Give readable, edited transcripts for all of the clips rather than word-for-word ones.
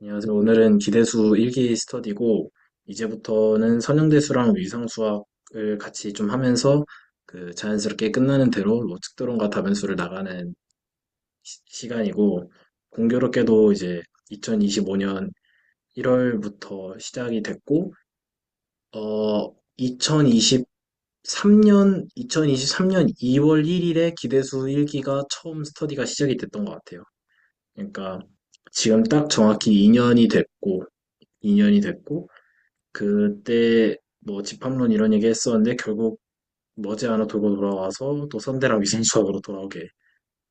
안녕하세요. 오늘은 기대수 일기 스터디고, 이제부터는 선형대수랑 위상수학을 같이 좀 하면서 자연스럽게 끝나는 대로 로직도론과 다변수를 나가는 시간이고, 공교롭게도 이제 2025년 1월부터 시작이 됐고, 2023년 2월 1일에 기대수 일기가 처음 스터디가 시작이 됐던 것 같아요. 그러니까 지금 딱 정확히 2년이 됐고, 그때 뭐 집합론 이런 얘기 했었는데 결국 머지않아 돌고 돌아와서 또 선대랑 위생수학으로 돌아오게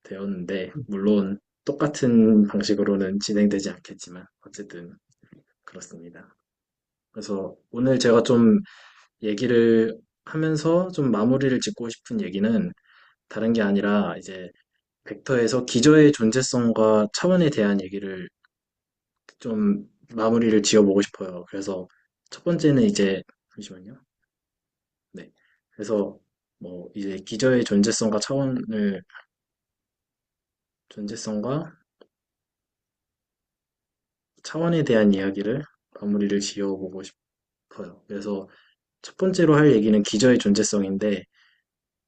되었는데 물론 똑같은 방식으로는 진행되지 않겠지만 어쨌든 그렇습니다. 그래서 오늘 제가 좀 얘기를 하면서 좀 마무리를 짓고 싶은 얘기는 다른 게 아니라 이제 벡터에서 기저의 존재성과 차원에 대한 얘기를 좀 마무리를 지어보고 싶어요. 그래서 첫 번째는 이제 잠시만요. 네. 그래서 뭐 이제 기저의 존재성과 차원에 대한 이야기를 마무리를 지어보고 싶어요. 그래서 첫 번째로 할 얘기는 기저의 존재성인데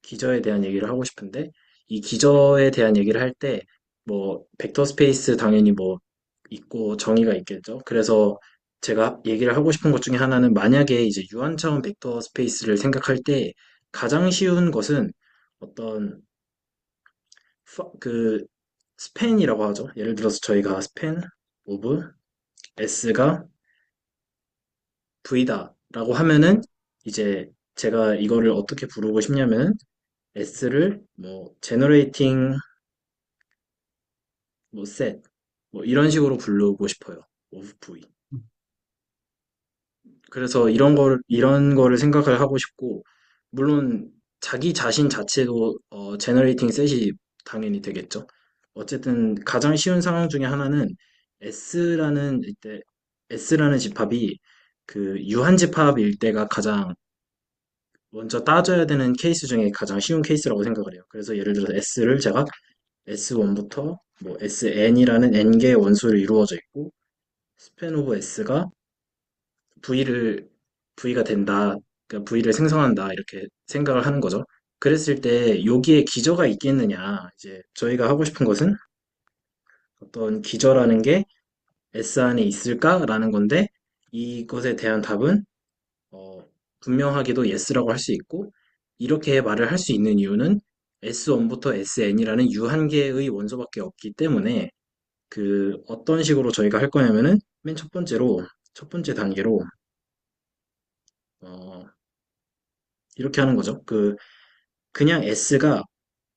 기저에 대한 얘기를 하고 싶은데 이 기저에 대한 얘기를 할 때 뭐 벡터 스페이스 당연히 뭐 있고 정의가 있겠죠. 그래서 제가 얘기를 하고 싶은 것 중에 하나는 만약에 이제 유한 차원 벡터 스페이스를 생각할 때 가장 쉬운 것은 어떤 그 스팬이라고 하죠. 예를 들어서 저희가 스팬 오브 S가 V다라고 하면은 이제 제가 이거를 어떻게 부르고 싶냐면 S를 뭐 generating 뭐 set 뭐 이런 식으로 부르고 싶어요. of V. 그래서 이런 거를 생각을 하고 싶고 물론 자기 자신 자체도 generating set이 당연히 되겠죠. 어쨌든 가장 쉬운 상황 중에 하나는 S라는 이때 S라는 집합이 그 유한 집합일 때가 가장 먼저 따져야 되는 케이스 중에 가장 쉬운 케이스라고 생각을 해요. 그래서 예를 들어서 S를 제가 S1부터 뭐 SN이라는 n개의 원소로 이루어져 있고 스팬 오브 S가 V를 V가 된다. 그러니까 V를 생성한다. 이렇게 생각을 하는 거죠. 그랬을 때 여기에 기저가 있겠느냐. 이제 저희가 하고 싶은 것은 어떤 기저라는 게 S 안에 있을까라는 건데 이것에 대한 답은 어, 분명하게도 yes라고 할 수 있고 이렇게 말을 할 수 있는 이유는 S1부터 SN이라는 유한계의 원소밖에 없기 때문에 그 어떤 식으로 저희가 할 거냐면은 맨 첫 번째 단계로 어, 이렇게 하는 거죠. 그냥 S가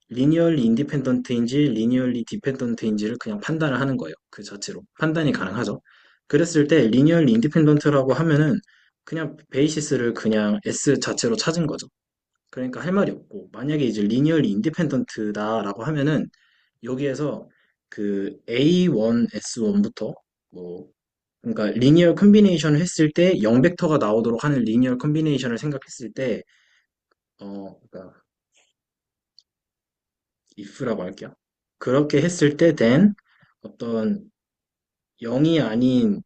리니얼리 인디펜던트인지 리니얼리 디펜던트인지를 그냥 판단을 하는 거예요. 그 자체로 판단이 가능하죠. 그랬을 때 리니얼리 인디펜던트라고 하면은 그냥 베이시스를 그냥 S 자체로 찾은 거죠. 그러니까 할 말이 없고 만약에 이제 리니얼리 인디펜던트다라고 하면은 여기에서 그 A1 S1부터 뭐 그러니까 리니얼 컨비네이션을 했을 때 0벡터가 나오도록 하는 리니얼 컨비네이션을 생각했을 때 그러니까 if라고 할게요. 그렇게 했을 때 then 어떤 0이 아닌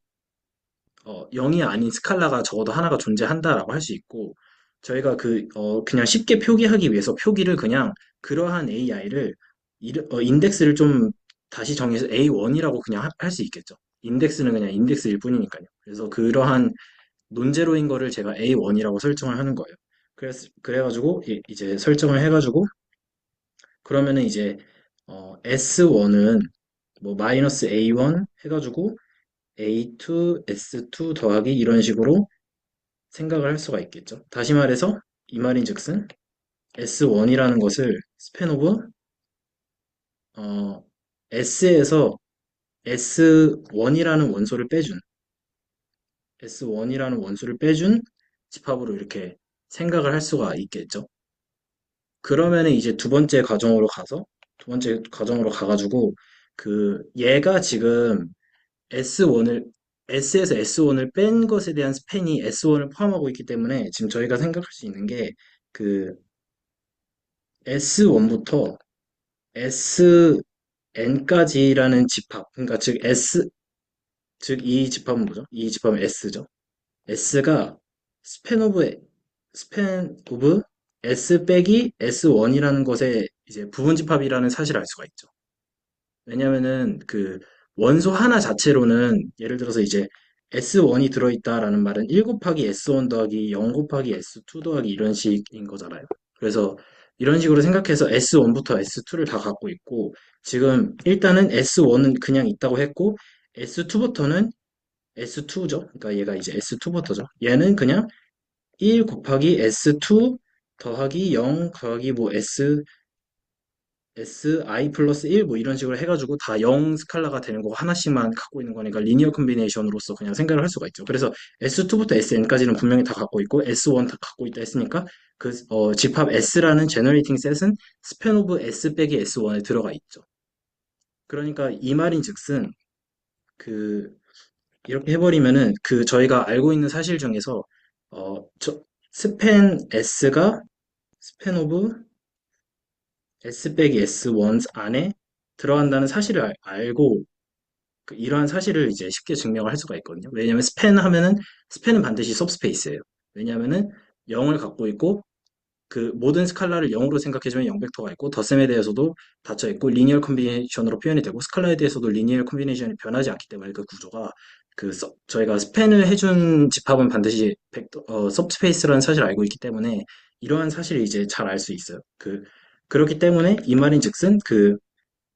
0이 아닌 스칼라가 적어도 하나가 존재한다라고 할 수 있고 저희가 그냥 쉽게 표기하기 위해서 표기를 그냥 그러한 AI를 인덱스를 좀 다시 정해서 A1이라고 그냥 할 수 있겠죠. 인덱스는 그냥 인덱스일 뿐이니까요. 그래서 그러한 논제로인 거를 제가 A1이라고 설정을 하는 거예요. 그래가지고 이제 설정을 해가지고 그러면은 이제 S1은 뭐 마이너스 A1 해가지고 A2, S2 더하기 이런 식으로 생각을 할 수가 있겠죠. 다시 말해서 이 말인즉슨 S1이라는 것을 스팬 오브 S에서 S1이라는 원소를 빼준 집합으로 이렇게 생각을 할 수가 있겠죠. 그러면은 이제 두 번째 과정으로 가가지고 얘가 지금 S1을 S에서 S1을 뺀 것에 대한 스팬이 S1을 포함하고 있기 때문에 지금 저희가 생각할 수 있는 게 그 S1부터 SN까지라는 집합, 그러니까 즉 즉, 이 집합은 뭐죠? 이 집합은 S죠. S가 스팬 오브 S 빼기 S1이라는 것의 이제 부분집합이라는 사실을 알 수가 있죠. 왜냐면은 그 원소 하나 자체로는 예를 들어서 이제 S1이 들어있다라는 말은 1 곱하기 S1 더하기 0 곱하기 S2 더하기 이런 식인 거잖아요. 그래서 이런 식으로 생각해서 S1부터 S2를 다 갖고 있고 지금 일단은 S1은 그냥 있다고 했고 S2부터는 S2죠. 그러니까 얘가 이제 S2부터죠. 얘는 그냥 1 곱하기 S2 더하기 0 더하기 뭐 SI 플러스 1 뭐 이런 식으로 해가지고 다 0 스칼라가 되는 거 하나씩만 갖고 있는 거니까 리니어 컨비네이션으로서 그냥 생각을 할 수가 있죠. 그래서 S2부터 SN까지는 분명히 다 갖고 있고 S1 다 갖고 있다 했으니까 그 집합 S라는 제너레이팅 셋은 스팬 오브 S 빼기 S1에 들어가 있죠. 그러니까 이 말인즉슨 그 이렇게 해버리면은 그 저희가 알고 있는 사실 중에서 스팬 S가 스팬 오브 S 빼기 S1 안에 들어간다는 사실을 알고 이러한 사실을 이제 쉽게 증명을 할 수가 있거든요. 왜냐하면 스팬은 반드시 섭스페이스예요. 왜냐하면은 0을 갖고 있고 그 모든 스칼라를 0으로 생각해주면 0벡터가 있고 덧셈에 대해서도 닫혀 있고 리니어 컨비네이션으로 표현이 되고 스칼라에 대해서도 리니어 컨비네이션이 변하지 않기 때문에 그 구조가 저희가 스팬을 해준 집합은 반드시 섭스페이스라는 사실을 알고 있기 때문에 이러한 사실을 이제 잘 알 수 있어요. 그렇기 때문에 이 말인즉슨 그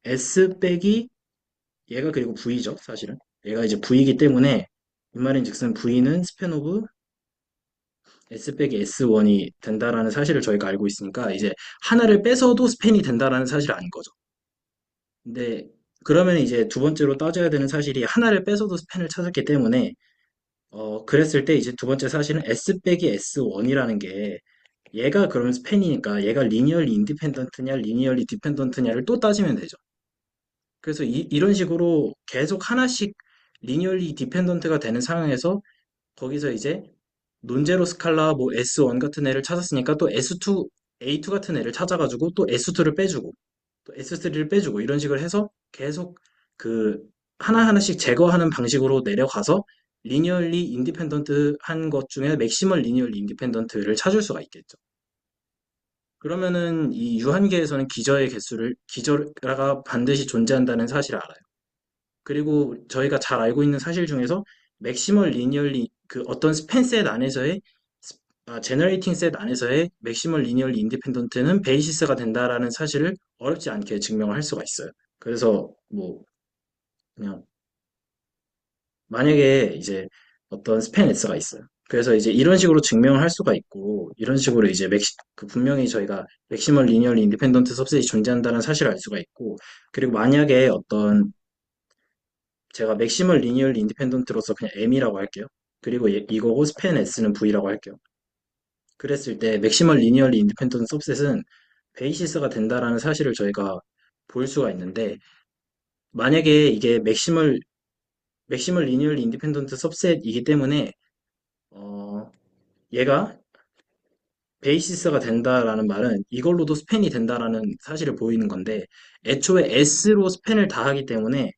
S 빼기 얘가 그리고 V죠, 사실은. 얘가 이제 V이기 때문에 이 말인즉슨 V는 스팬 오브 S 빼기 S1이 된다라는 사실을 저희가 알고 있으니까 이제 하나를 뺏어도 스팬이 된다라는 사실을 아는 거죠. 근데 그러면 이제 두 번째로 따져야 되는 사실이 하나를 뺏어도 스팬을 찾았기 때문에 그랬을 때 이제 두 번째 사실은 S 빼기 S1이라는 게 얘가 그러면 스팬이니까 얘가 리니얼리 인디펜던트냐 리니얼리 디펜던트냐를 또 따지면 되죠. 그래서 이런 식으로 계속 하나씩 리니얼리 디펜던트가 되는 상황에서 거기서 이제 논제로 스칼라 뭐 S1 같은 애를 찾았으니까 또 S2, A2 같은 애를 찾아가지고 또 S2를 빼주고 또 S3를 빼주고 이런 식으로 해서 계속 그 하나하나씩 제거하는 방식으로 내려가서 리니얼리 인디펜던트 한 것 중에 맥시멀 리니얼리 인디펜던트를 찾을 수가 있겠죠. 그러면은 이 유한계에서는 기저가 반드시 존재한다는 사실을 알아요. 그리고 저희가 잘 알고 있는 사실 중에서 맥시멀 리니얼리 그 어떤 스팬 셋 안에서의 제너레이팅 셋 안에서의 맥시멀 리니얼리 인디펜던트는 베이시스가 된다라는 사실을 어렵지 않게 증명을 할 수가 있어요. 그래서 뭐 그냥 만약에 이제 어떤 스팬 S가 있어요. 그래서 이제 이런 식으로 증명을 할 수가 있고 이런 식으로 이제 분명히 저희가 맥시멀 리니얼리 인디펜던트 सब셋이 존재한다는 사실을 알 수가 있고 그리고 만약에 어떤 제가 맥시멀 리니얼리 인디펜던트로서 그냥 M이라고 할게요. 그리고 이거고 스팬 S는 V라고 할게요. 그랬을 때 맥시멀 리니얼리 인디펜던트 सब셋은 베이시스가 된다라는 사실을 저희가 볼 수가 있는데 만약에 이게 맥시멀 리니얼리 인디펜던트 सब셋이기 때문에 어, 얘가 베이시스가 된다라는 말은 이걸로도 스팬이 된다라는 사실을 보이는 건데 애초에 S로 스팬을 다하기 때문에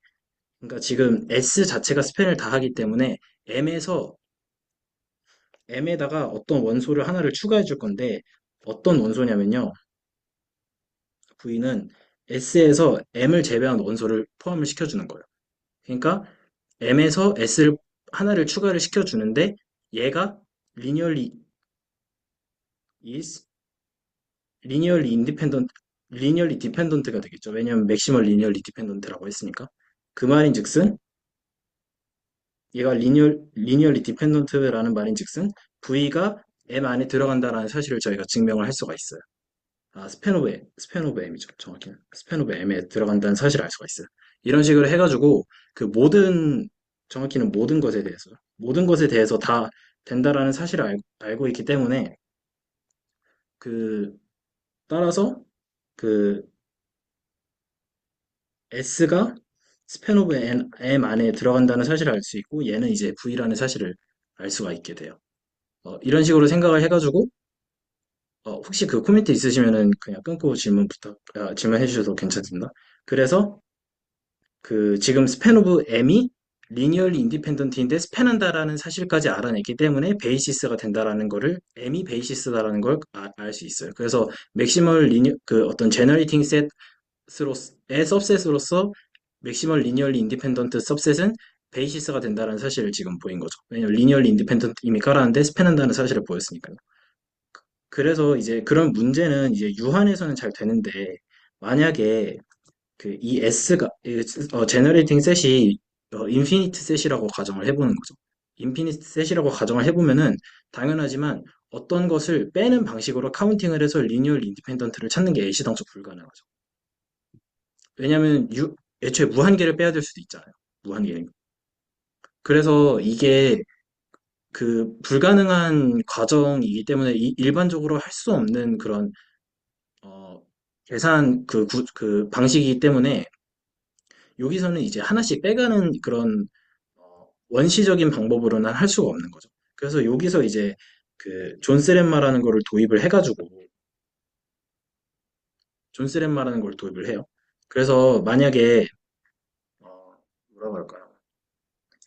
그러니까 지금 S 자체가 스팬을 다하기 때문에 M에서 M에다가 어떤 원소를 하나를 추가해 줄 건데 어떤 원소냐면요. V는 S에서 M을 제외한 원소를 포함을 시켜주는 거예요. 그러니까 M에서 S를 하나를 추가를 시켜주는데 얘가 linearly is linearly independent, linearly dependent가 되겠죠. 왜냐하면 maximal linearly dependent라고 했으니까. 그 말인즉슨 얘가 linearly dependent라는 말인즉슨 V가 M 안에 들어간다라는 사실을 저희가 증명을 할 수가 있어요. 스팬 오브 M이죠. 정확히는. 스팬 오브 M에 들어간다는 사실을 알 수가 있어요. 이런 식으로 해가지고, 정확히는 모든 것에 대해서 다 된다라는 사실을 알고 있기 때문에, 그, 따라서, 그, S가 스팬 오브 M 안에 들어간다는 사실을 알 수 있고, 얘는 이제 V라는 사실을 알 수가 있게 돼요. 이런 식으로 생각을 해가지고, 혹시 그 코멘트 있으시면은 그냥 끊고 질문해 주셔도 괜찮습니다. 그래서, 지금 스팬 오브 M이 리니얼리 인디펜던트인데 스팬한다라는 사실까지 알아냈기 때문에 베이시스가 된다라는 거를 M이 베이시스다라는 걸 알 수 있어요. 그래서 맥시멀 리니 그 어떤 제너레이팅 셋으로의 सब셋으로서 맥시멀 리니얼리 인디펜던트 सब셋은 베이시스가 된다는 사실을 지금 보인 거죠. 왜냐면 리니얼리 인디펜던트 이미 깔았는데 스팬한다는 사실을 보였으니까요. 그래서 이제 그런 문제는 이제 유한에서는 잘 되는데 만약에 그 이 S가 제너레이팅 셋이 인피니트 셋이라고 가정을 해보는 거죠. 인피니트 셋이라고 가정을 해보면은 당연하지만 어떤 것을 빼는 방식으로 카운팅을 해서 리니얼 인디펜던트를 찾는 게 애시당초 불가능하죠. 왜냐하면 애초에 무한계를 빼야 될 수도 있잖아요. 무한계. 그래서 이게 그 불가능한 과정이기 때문에 일반적으로 할 수 없는 그런 어, 계산 그 방식이기 때문에 여기서는 이제 하나씩 빼가는 그런 원시적인 방법으로는 할 수가 없는 거죠. 그래서 여기서 이제 그 존스렛마라는 거를 도입을 해가지고 존스렛마라는 걸 도입을 해요. 그래서 만약에 뭐라고 할까요?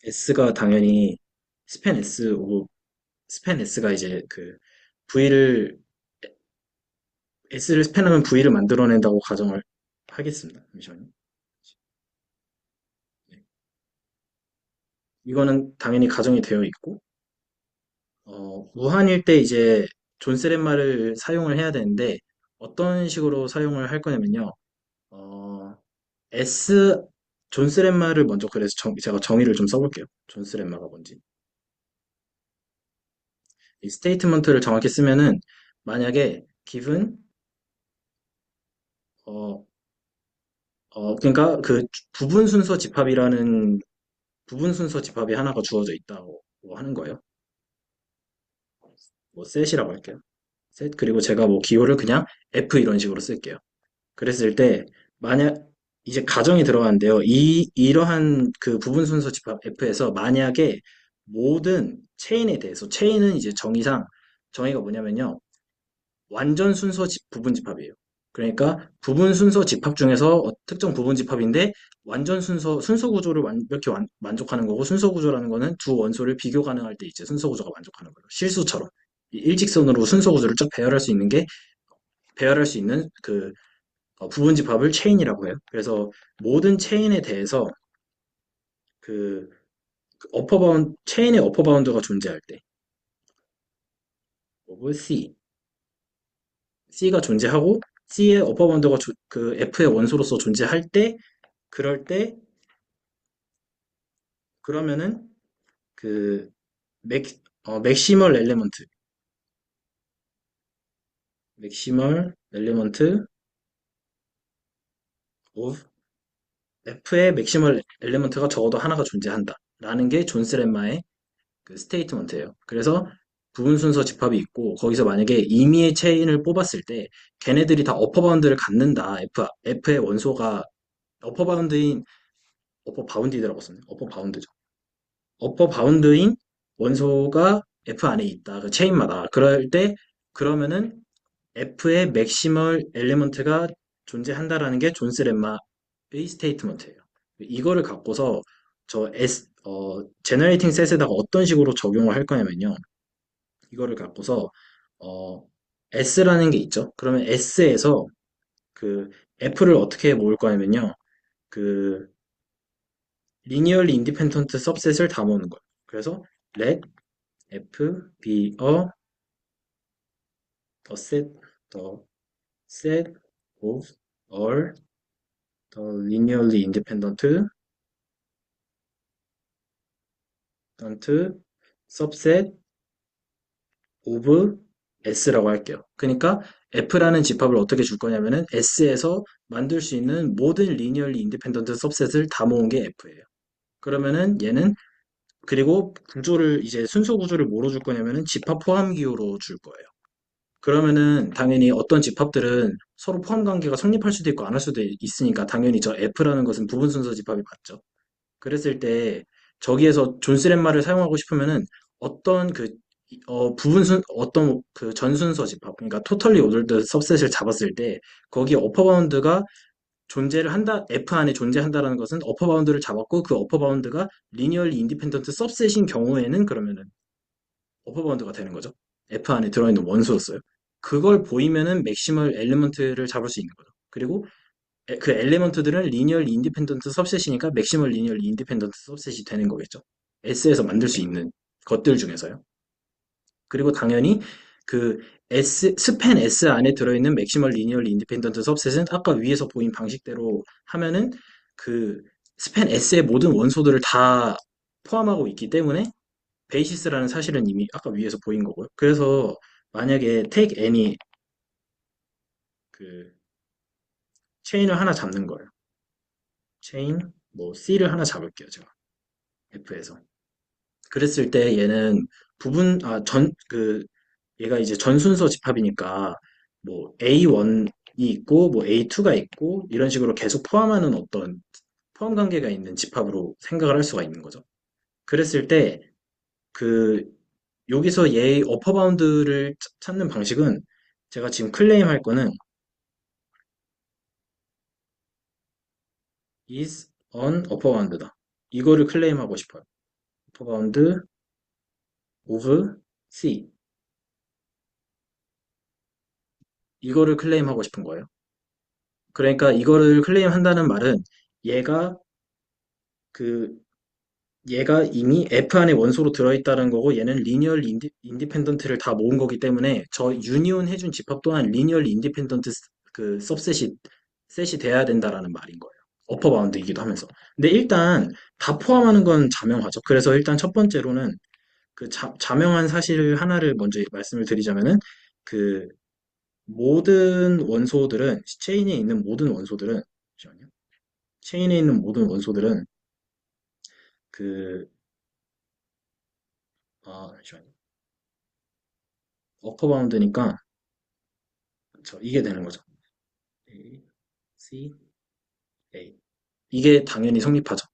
S가 당연히 스팬 S 오브 스팬 S가 이제 그 V를 S를 스팬하면 V를 만들어낸다고 가정을 하겠습니다. 잠시만요. 네. 이거는 당연히 가정이 되어 있고 무한일 때 이제 존스렛말을 사용을 해야 되는데 어떤 식으로 사용을 할 거냐면요. 어, S 존스렛말을 먼저 그래서 제가 정의를 좀 써볼게요. 존스렛말가 뭔지. 이 스테이트먼트를 정확히 쓰면은 만약에 given 어, 그러니까 그 부분 순서 집합이 하나가 주어져 있다고 하는 거예요. 뭐 셋이라고 할게요. 셋 그리고 제가 뭐 기호를 그냥 F 이런 식으로 쓸게요. 그랬을 때 만약 이제 가정이 들어가는데요. 이러한 그 부분 순서 집합 F에서 만약에 모든 체인에 대해서 체인은 이제 정의가 뭐냐면요. 완전 순서 부분 집합이에요. 그러니까 부분 순서 집합 중에서 특정 부분 집합인데 완전 순서 구조를 완벽히 만족하는 거고 순서 구조라는 거는 두 원소를 비교 가능할 때 이제 순서 구조가 만족하는 거예요. 실수처럼 이 일직선으로 순서 구조를 쭉 배열할 수 있는 그 부분 집합을 체인이라고 해요. 그래서 모든 체인에 대해서 그, 체인의 어퍼 바운드가 존재할 때, 오브 C가 존재하고, C의 어퍼 바운드가 그 F의 원소로서 존재할 때, 그럴 때, 그러면은 그, 맥시멀 엘레먼트 오브 F의 맥시멀 엘레먼트가 적어도 하나가 존재한다. 라는 게 존스 렘마의 그 스테이트먼트예요. 그래서 부분 순서 집합이 있고 거기서 만약에 임의의 체인을 뽑았을 때 걔네들이 다 어퍼 바운드를 갖는다. F의 원소가 어퍼 바운드인 어퍼 바운디드라고 썼네. 어퍼 바운드죠. 어퍼 바운드인 원소가 F 안에 있다. 그 체인마다. 그럴 때 그러면은 F의 맥시멀 엘리먼트가 존재한다라는 게 존스 렘마의 스테이트먼트예요. 이거를 갖고서 제너레이팅 셋에다가 어떤 식으로 적용을 할 거냐면요. 이거를 갖고서 어, S라는 게 있죠. 그러면 S에서 그 F를 어떻게 모을 거냐면요. 그 linearly independent subset을 다 모으는 거예요. 그래서 let F be the the set of all the linearly independent subset of S라고 할게요. 그러니까 F라는 집합을 어떻게 줄 거냐면은 S에서 만들 수 있는 모든 linearly independent subset을 다 모은 게 F예요. 그러면은 얘는 그리고 이제 순서 구조를 뭐로 줄 거냐면은 집합 포함 기호로 줄 거예요. 그러면은 당연히 어떤 집합들은 서로 포함 관계가 성립할 수도 있고 안 할 수도 있으니까 당연히 저 F라는 것은 부분 순서 집합이 맞죠. 그랬을 때 저기에서 존스렛말을 사용하고 싶으면은 어떤 어떤 그 전순서 집합, 그러니까 토털리 오더드 सब셋을 잡았을 때 거기에 어퍼 바운드가 존재를 한다, F 안에 존재한다라는 것은 어퍼 바운드를 잡았고 그 어퍼 바운드가 리니얼리 인디펜던트 सब셋인 경우에는 그러면은 어퍼 바운드가 되는 거죠. F 안에 들어있는 원소였어요. 그걸 보이면은 맥시멀 엘리먼트를 잡을 수 있는 거죠. 그리고 그 엘리먼트들은 리니얼 인디펜던트 सब셋이니까 맥시멀 리니얼 인디펜던트 सब셋이 되는 거겠죠. S에서 만들 수 있는 것들 중에서요. 그리고 당연히 그 스팬 S 안에 들어있는 맥시멀 리니얼 인디펜던트 सब셋은 아까 위에서 보인 방식대로 하면은 그 스팬 S의 모든 원소들을 다 포함하고 있기 때문에 베이시스라는 사실은 이미 아까 위에서 보인 거고요. 그래서 만약에 take any 그 체인을 하나 잡는 거예요. 체인 뭐 C를 하나 잡을게요, 제가. F에서. 그랬을 때 얘는 얘가 이제 전순서 집합이니까 뭐 A1이 있고 뭐 A2가 있고 이런 식으로 계속 포함하는 어떤 포함 관계가 있는 집합으로 생각을 할 수가 있는 거죠. 그랬을 때 그 여기서 얘의 어퍼 바운드를 찾는 방식은 제가 지금 클레임 할 거는 is on upper bound다. 이거를 클레임하고 싶어요. upper bound of C. 이거를 클레임하고 싶은 거예요. 그러니까 이거를 클레임한다는 말은 얘가 그 얘가 이미 F 안에 원소로 들어있다는 거고 얘는 리니얼 인디펜던트를 다 모은 거기 때문에 저 유니온 해준 집합 또한 리니얼 인디펜던트 그 셋이 돼야 된다라는 말인 거예요. 어퍼 바운드이기도 하면서. 근데 일단 다 포함하는 건 자명하죠. 그래서 일단 첫 번째로는 그 자명한 사실 하나를 먼저 말씀을 드리자면은 그 모든 원소들은 체인에 있는 모든 원소들은 잠시만요. 체인에 있는 모든 원소들은 그 잠시만요. 어퍼 바운드니까 이게 되는 거죠. A, C, A. 이게 당연히 성립하죠.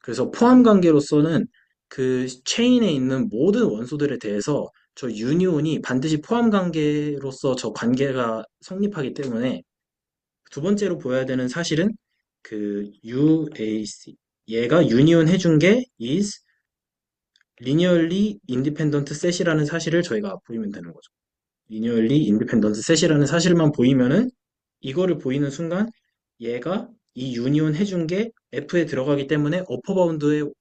그래서 포함 관계로서는 그 체인에 있는 모든 원소들에 대해서 저 유니온이 반드시 포함 관계로서 저 관계가 성립하기 때문에 두 번째로 보여야 되는 사실은 그 UAC 얘가 유니온 해준 게 is linearly independent set이라는 사실을 저희가 보이면 되는 거죠. linearly independent set이라는 사실만 보이면은 이거를 보이는 순간 얘가 이 유니온 해준 게 F에 들어가기 때문에 어퍼바운드라는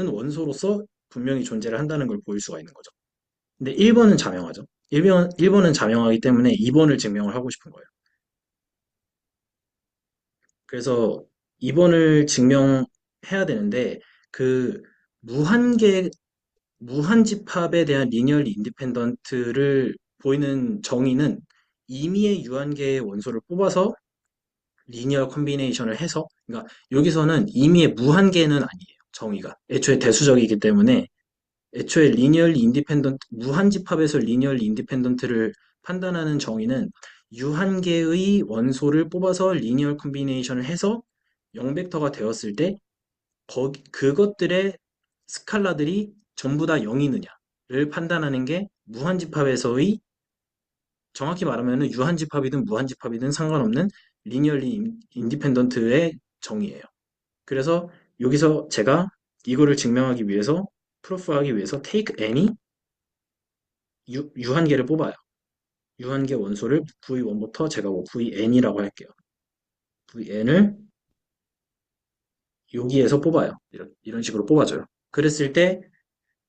원소로서 분명히 존재를 한다는 걸 보일 수가 있는 거죠. 근데 1번은 자명하죠. 1번은 자명하기 때문에 2번을 증명을 하고 싶은 거예요. 그래서 2번을 증명해야 되는데 그 무한계 무한집합에 대한 리니얼 인디펜던트를 보이는 정의는 임의의 유한계의 원소를 뽑아서 리니어 컴비네이션을 해서 그러니까 여기서는 임의의 무한계는 아니에요. 정의가. 애초에 대수적이기 때문에 애초에 리니얼 인디펜던트 무한집합에서 리니얼 인디펜던트를 판단하는 정의는 유한계의 원소를 뽑아서 리니얼 컴비네이션을 해서 0벡터가 되었을 때 그것들의 스칼라들이 전부 다 0이느냐를 판단하는 게 무한집합에서의 정확히 말하면 유한집합이든 무한집합이든 상관없는 리니얼리 인디펜던트의 정의예요. 그래서 여기서 제가 이거를 증명하기 위해서 프루프하기 위해서 take any 유한계를 뽑아요. 유한계 원소를 V1부터 제가 뭐 VN이라고 할게요. VN을 여기에서 뽑아요. 이런 식으로 뽑아줘요. 그랬을 때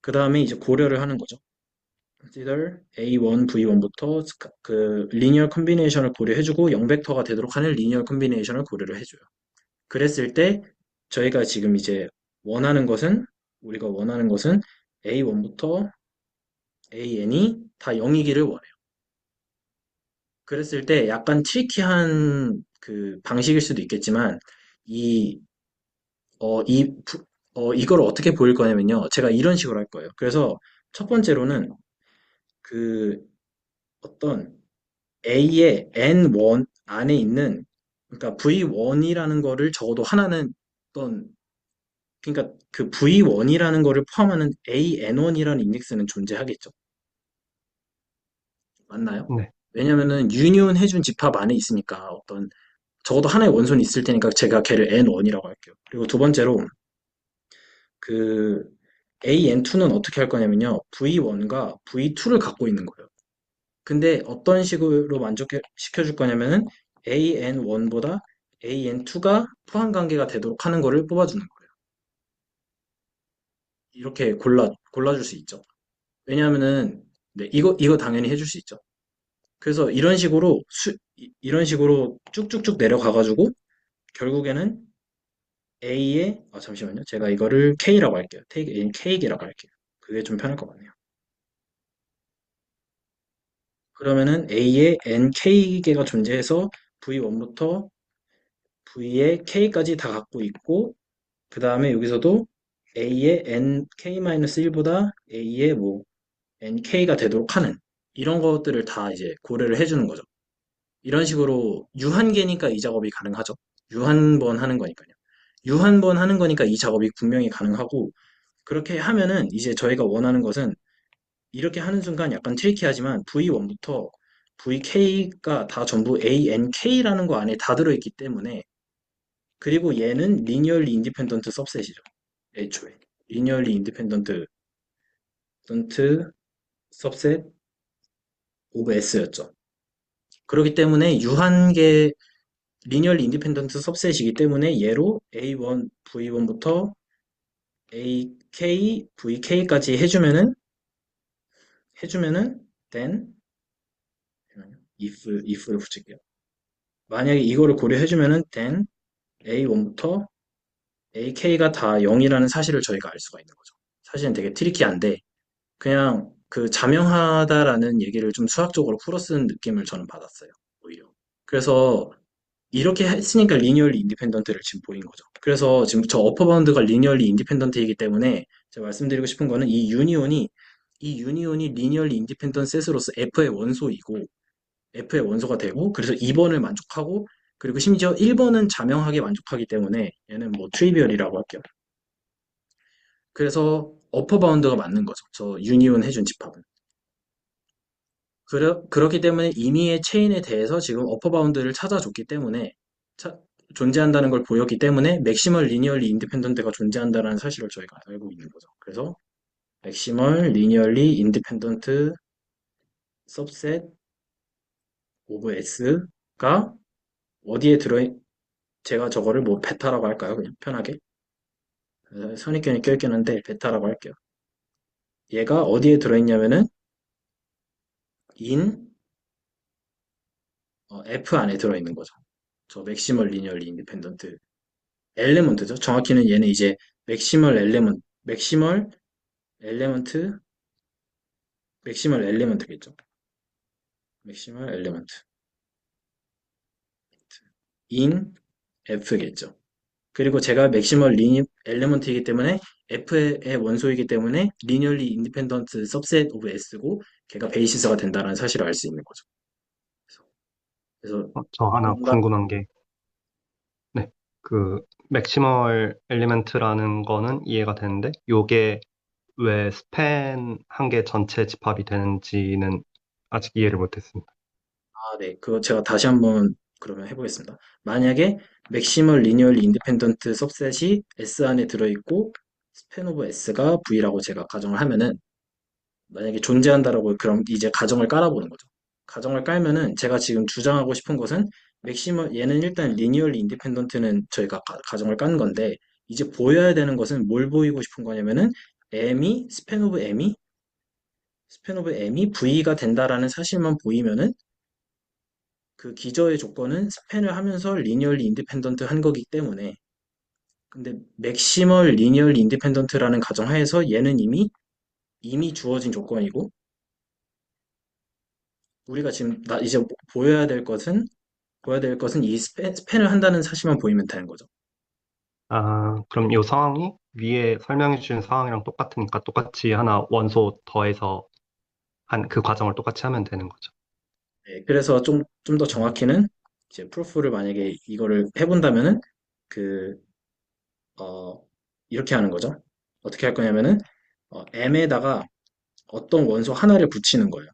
그 다음에 이제 고려를 하는 거죠. consider A1, V1부터 그 리니어 컴비네이션을 고려해주고 0벡터가 되도록 하는 리니어 컴비네이션을 고려를 해줘요. 그랬을 때 저희가 지금 이제 원하는 것은 우리가 원하는 것은 A1부터 AN이 다 0이기를 원해요. 그랬을 때 약간 트리키한 그 방식일 수도 있겠지만 이 이걸 어떻게 보일 거냐면요. 제가 이런 식으로 할 거예요. 그래서 첫 번째로는 그 어떤 A의 N1 안에 있는 그러니까 V1이라는 거를 적어도 하나는 어떤 그러니까 그 V1이라는 거를 포함하는 AN1이라는 인덱스는 존재하겠죠. 맞나요? 네. 왜냐면은 유니온 해준 집합 안에 있으니까 어떤 적어도 하나의 원소는 있을 테니까 제가 걔를 N1이라고 할게요. 그리고 두 번째로 그 AN2는 어떻게 할 거냐면요. V1과 V2를 갖고 있는 거예요. 근데 어떤 식으로 만족시켜줄 거냐면은 AN1보다 AN2가 포함 관계가 되도록 하는 거를 뽑아주는 거예요. 이렇게 골라줄 수 있죠. 왜냐하면은, 네, 이거 당연히 해줄 수 있죠. 그래서 이런 식으로 쭉쭉쭉 내려가가지고, 결국에는 잠시만요. 제가 이거를 K라고 할게요. take in K라고 할게요. 그게 좀 편할 것 같네요. 그러면은 A에 NK개가 존재해서 V1부터 V에 K까지 다 갖고 있고, 그 다음에 여기서도 A의 NK-1보다 A의 뭐 NK가 되도록 하는 이런 것들을 다 이제 고려를 해주는 거죠. 이런 식으로 유한계니까 이 작업이 가능하죠. 유한번 하는 거니까요. 유한번 하는 거니까 이 작업이 분명히 가능하고 그렇게 하면은 이제 저희가 원하는 것은 이렇게 하는 순간 약간 트리키하지만 V1부터 VK가 다 전부 ANK라는 거 안에 다 들어있기 때문에 그리고 얘는 리니얼리 인디펜던트 सब셋이죠. 애초에 리니얼리 인디펜던트 सब셋 오브 S였죠. 그렇기 때문에 유한계 리니얼리 인디펜던트 सब셋이기 때문에 얘로 A1, V1부터 AK, VK까지 해주면은 then if를 붙일게요. 만약에 이거를 고려해주면은 then A1부터 AK가 다 0이라는 사실을 저희가 알 수가 있는 거죠. 사실은 되게 트리키한데 그냥 그 자명하다라는 얘기를 좀 수학적으로 풀어 쓰는 느낌을 저는 받았어요. 오히려. 그래서 이렇게 했으니까 리니얼리 인디펜던트를 지금 보인 거죠. 그래서 지금 저 어퍼 바운드가 리니얼리 인디펜던트이기 때문에 제가 말씀드리고 싶은 거는 이 유니온이 리니얼리 인디펜던트 셋으로서 F의 원소이고 F의 원소가 되고 그래서 2번을 만족하고 그리고 심지어 1번은 자명하게 만족하기 때문에 얘는 뭐 트리비얼이라고 할게요. 그래서 어퍼 바운드가 맞는 거죠. 저 유니온 해준 집합은. 그렇기 때문에 임의의 체인에 대해서 지금 어퍼 바운드를 찾아줬기 때문에 차- 존재한다는 걸 보였기 때문에 맥시멀 리니얼리 인디펜던트가 존재한다는 사실을 저희가 알고 있는 거죠. 그래서 맥시멀 리니얼리 인디펜던트 सब셋 오브 S가 어디에 제가 저거를 뭐 베타라고 할까요? 그냥 편하게 선입견이 껴있긴 한데 베타라고 할게요. 얘가 어디에 들어있냐면은 in F 안에 들어있는 거죠. 저 맥시멀 리니얼리 인디펜던트 엘레먼트죠. 정확히는 얘는 이제 맥시멀 엘레먼트, 엘레먼트, 맥시멀 엘레먼트겠죠. 맥시멀 엘레먼트 in F겠죠. 그리고 제가 맥시멀 리니 엘레먼트이기 때문에 F의 원소이기 때문에 리니얼리 인디펜던트 सब셋 오브 S고 걔가 베이시스가 된다는 사실을 알 수 있는 거죠. 그래서 저 하나 뭔가 궁금한 게, 네. 그, 맥시멀 엘리멘트라는 거는 이해가 되는데, 요게 왜 스팬 한 개 전체 집합이 되는지는 아직 이해를 못했습니다. 네. 그거 제가 다시 한번 그러면 해보겠습니다. 만약에 맥시멀 리니얼리 인디펜던트 सब셋이 S 안에 들어있고 스팬 오브 S가 V라고 제가 가정을 하면은 만약에 존재한다라고 그럼 이제 가정을 깔아보는 거죠. 가정을 깔면은 제가 지금 주장하고 싶은 것은 맥시멀 얘는 일단 리니얼리 인디펜던트는 저희가 가정을 깐 건데 이제 보여야 되는 것은 뭘 보이고 싶은 거냐면은 스팬 오브 M이 V가 된다라는 사실만 보이면은 그 기저의 조건은 스팬을 하면서 리니얼리 인디펜던트 한 거기 때문에 근데 맥시멀 리니얼리 인디펜던트라는 가정하에서 얘는 이미 주어진 조건이고 우리가 지금 이제 보여야 될 것은 이 스팬을 한다는 사실만 보이면 되는 거죠. 아, 그럼 요 상황이 위에 설명해 주신 상황이랑 똑같으니까 똑같이 하나 원소 더해서 한 그 과정을 똑같이 하면 되는 거죠. 네, 그래서 좀 더 음. 정확히는 이제 프루프를 만약에 이거를 해본다면은 그, 어, 이렇게 하는 거죠. 어떻게 할 거냐면은 M에다가 어떤 원소 하나를 붙이는 거예요.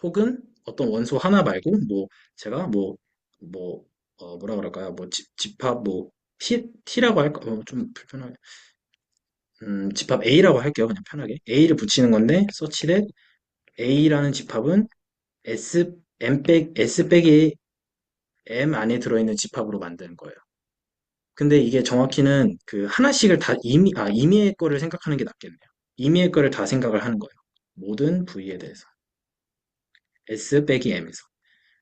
혹은 어떤 원소 하나 말고 제가 뭐 뭐라 그럴까요? 뭐 집합 뭐 T라고 할까? 좀 불편하게. 집합 A라고 할게요. 그냥 편하게. A를 붙이는 건데 such that A라는 집합은 S 빼기 M 안에 들어있는 집합으로 만드는 거예요. 근데 이게 정확히는 그 하나씩을 다 임의의 거를 생각하는 게 낫겠네요. 임의의 거를 다 생각을 하는 거예요. 모든 V에 대해서. S 빼기 M에서.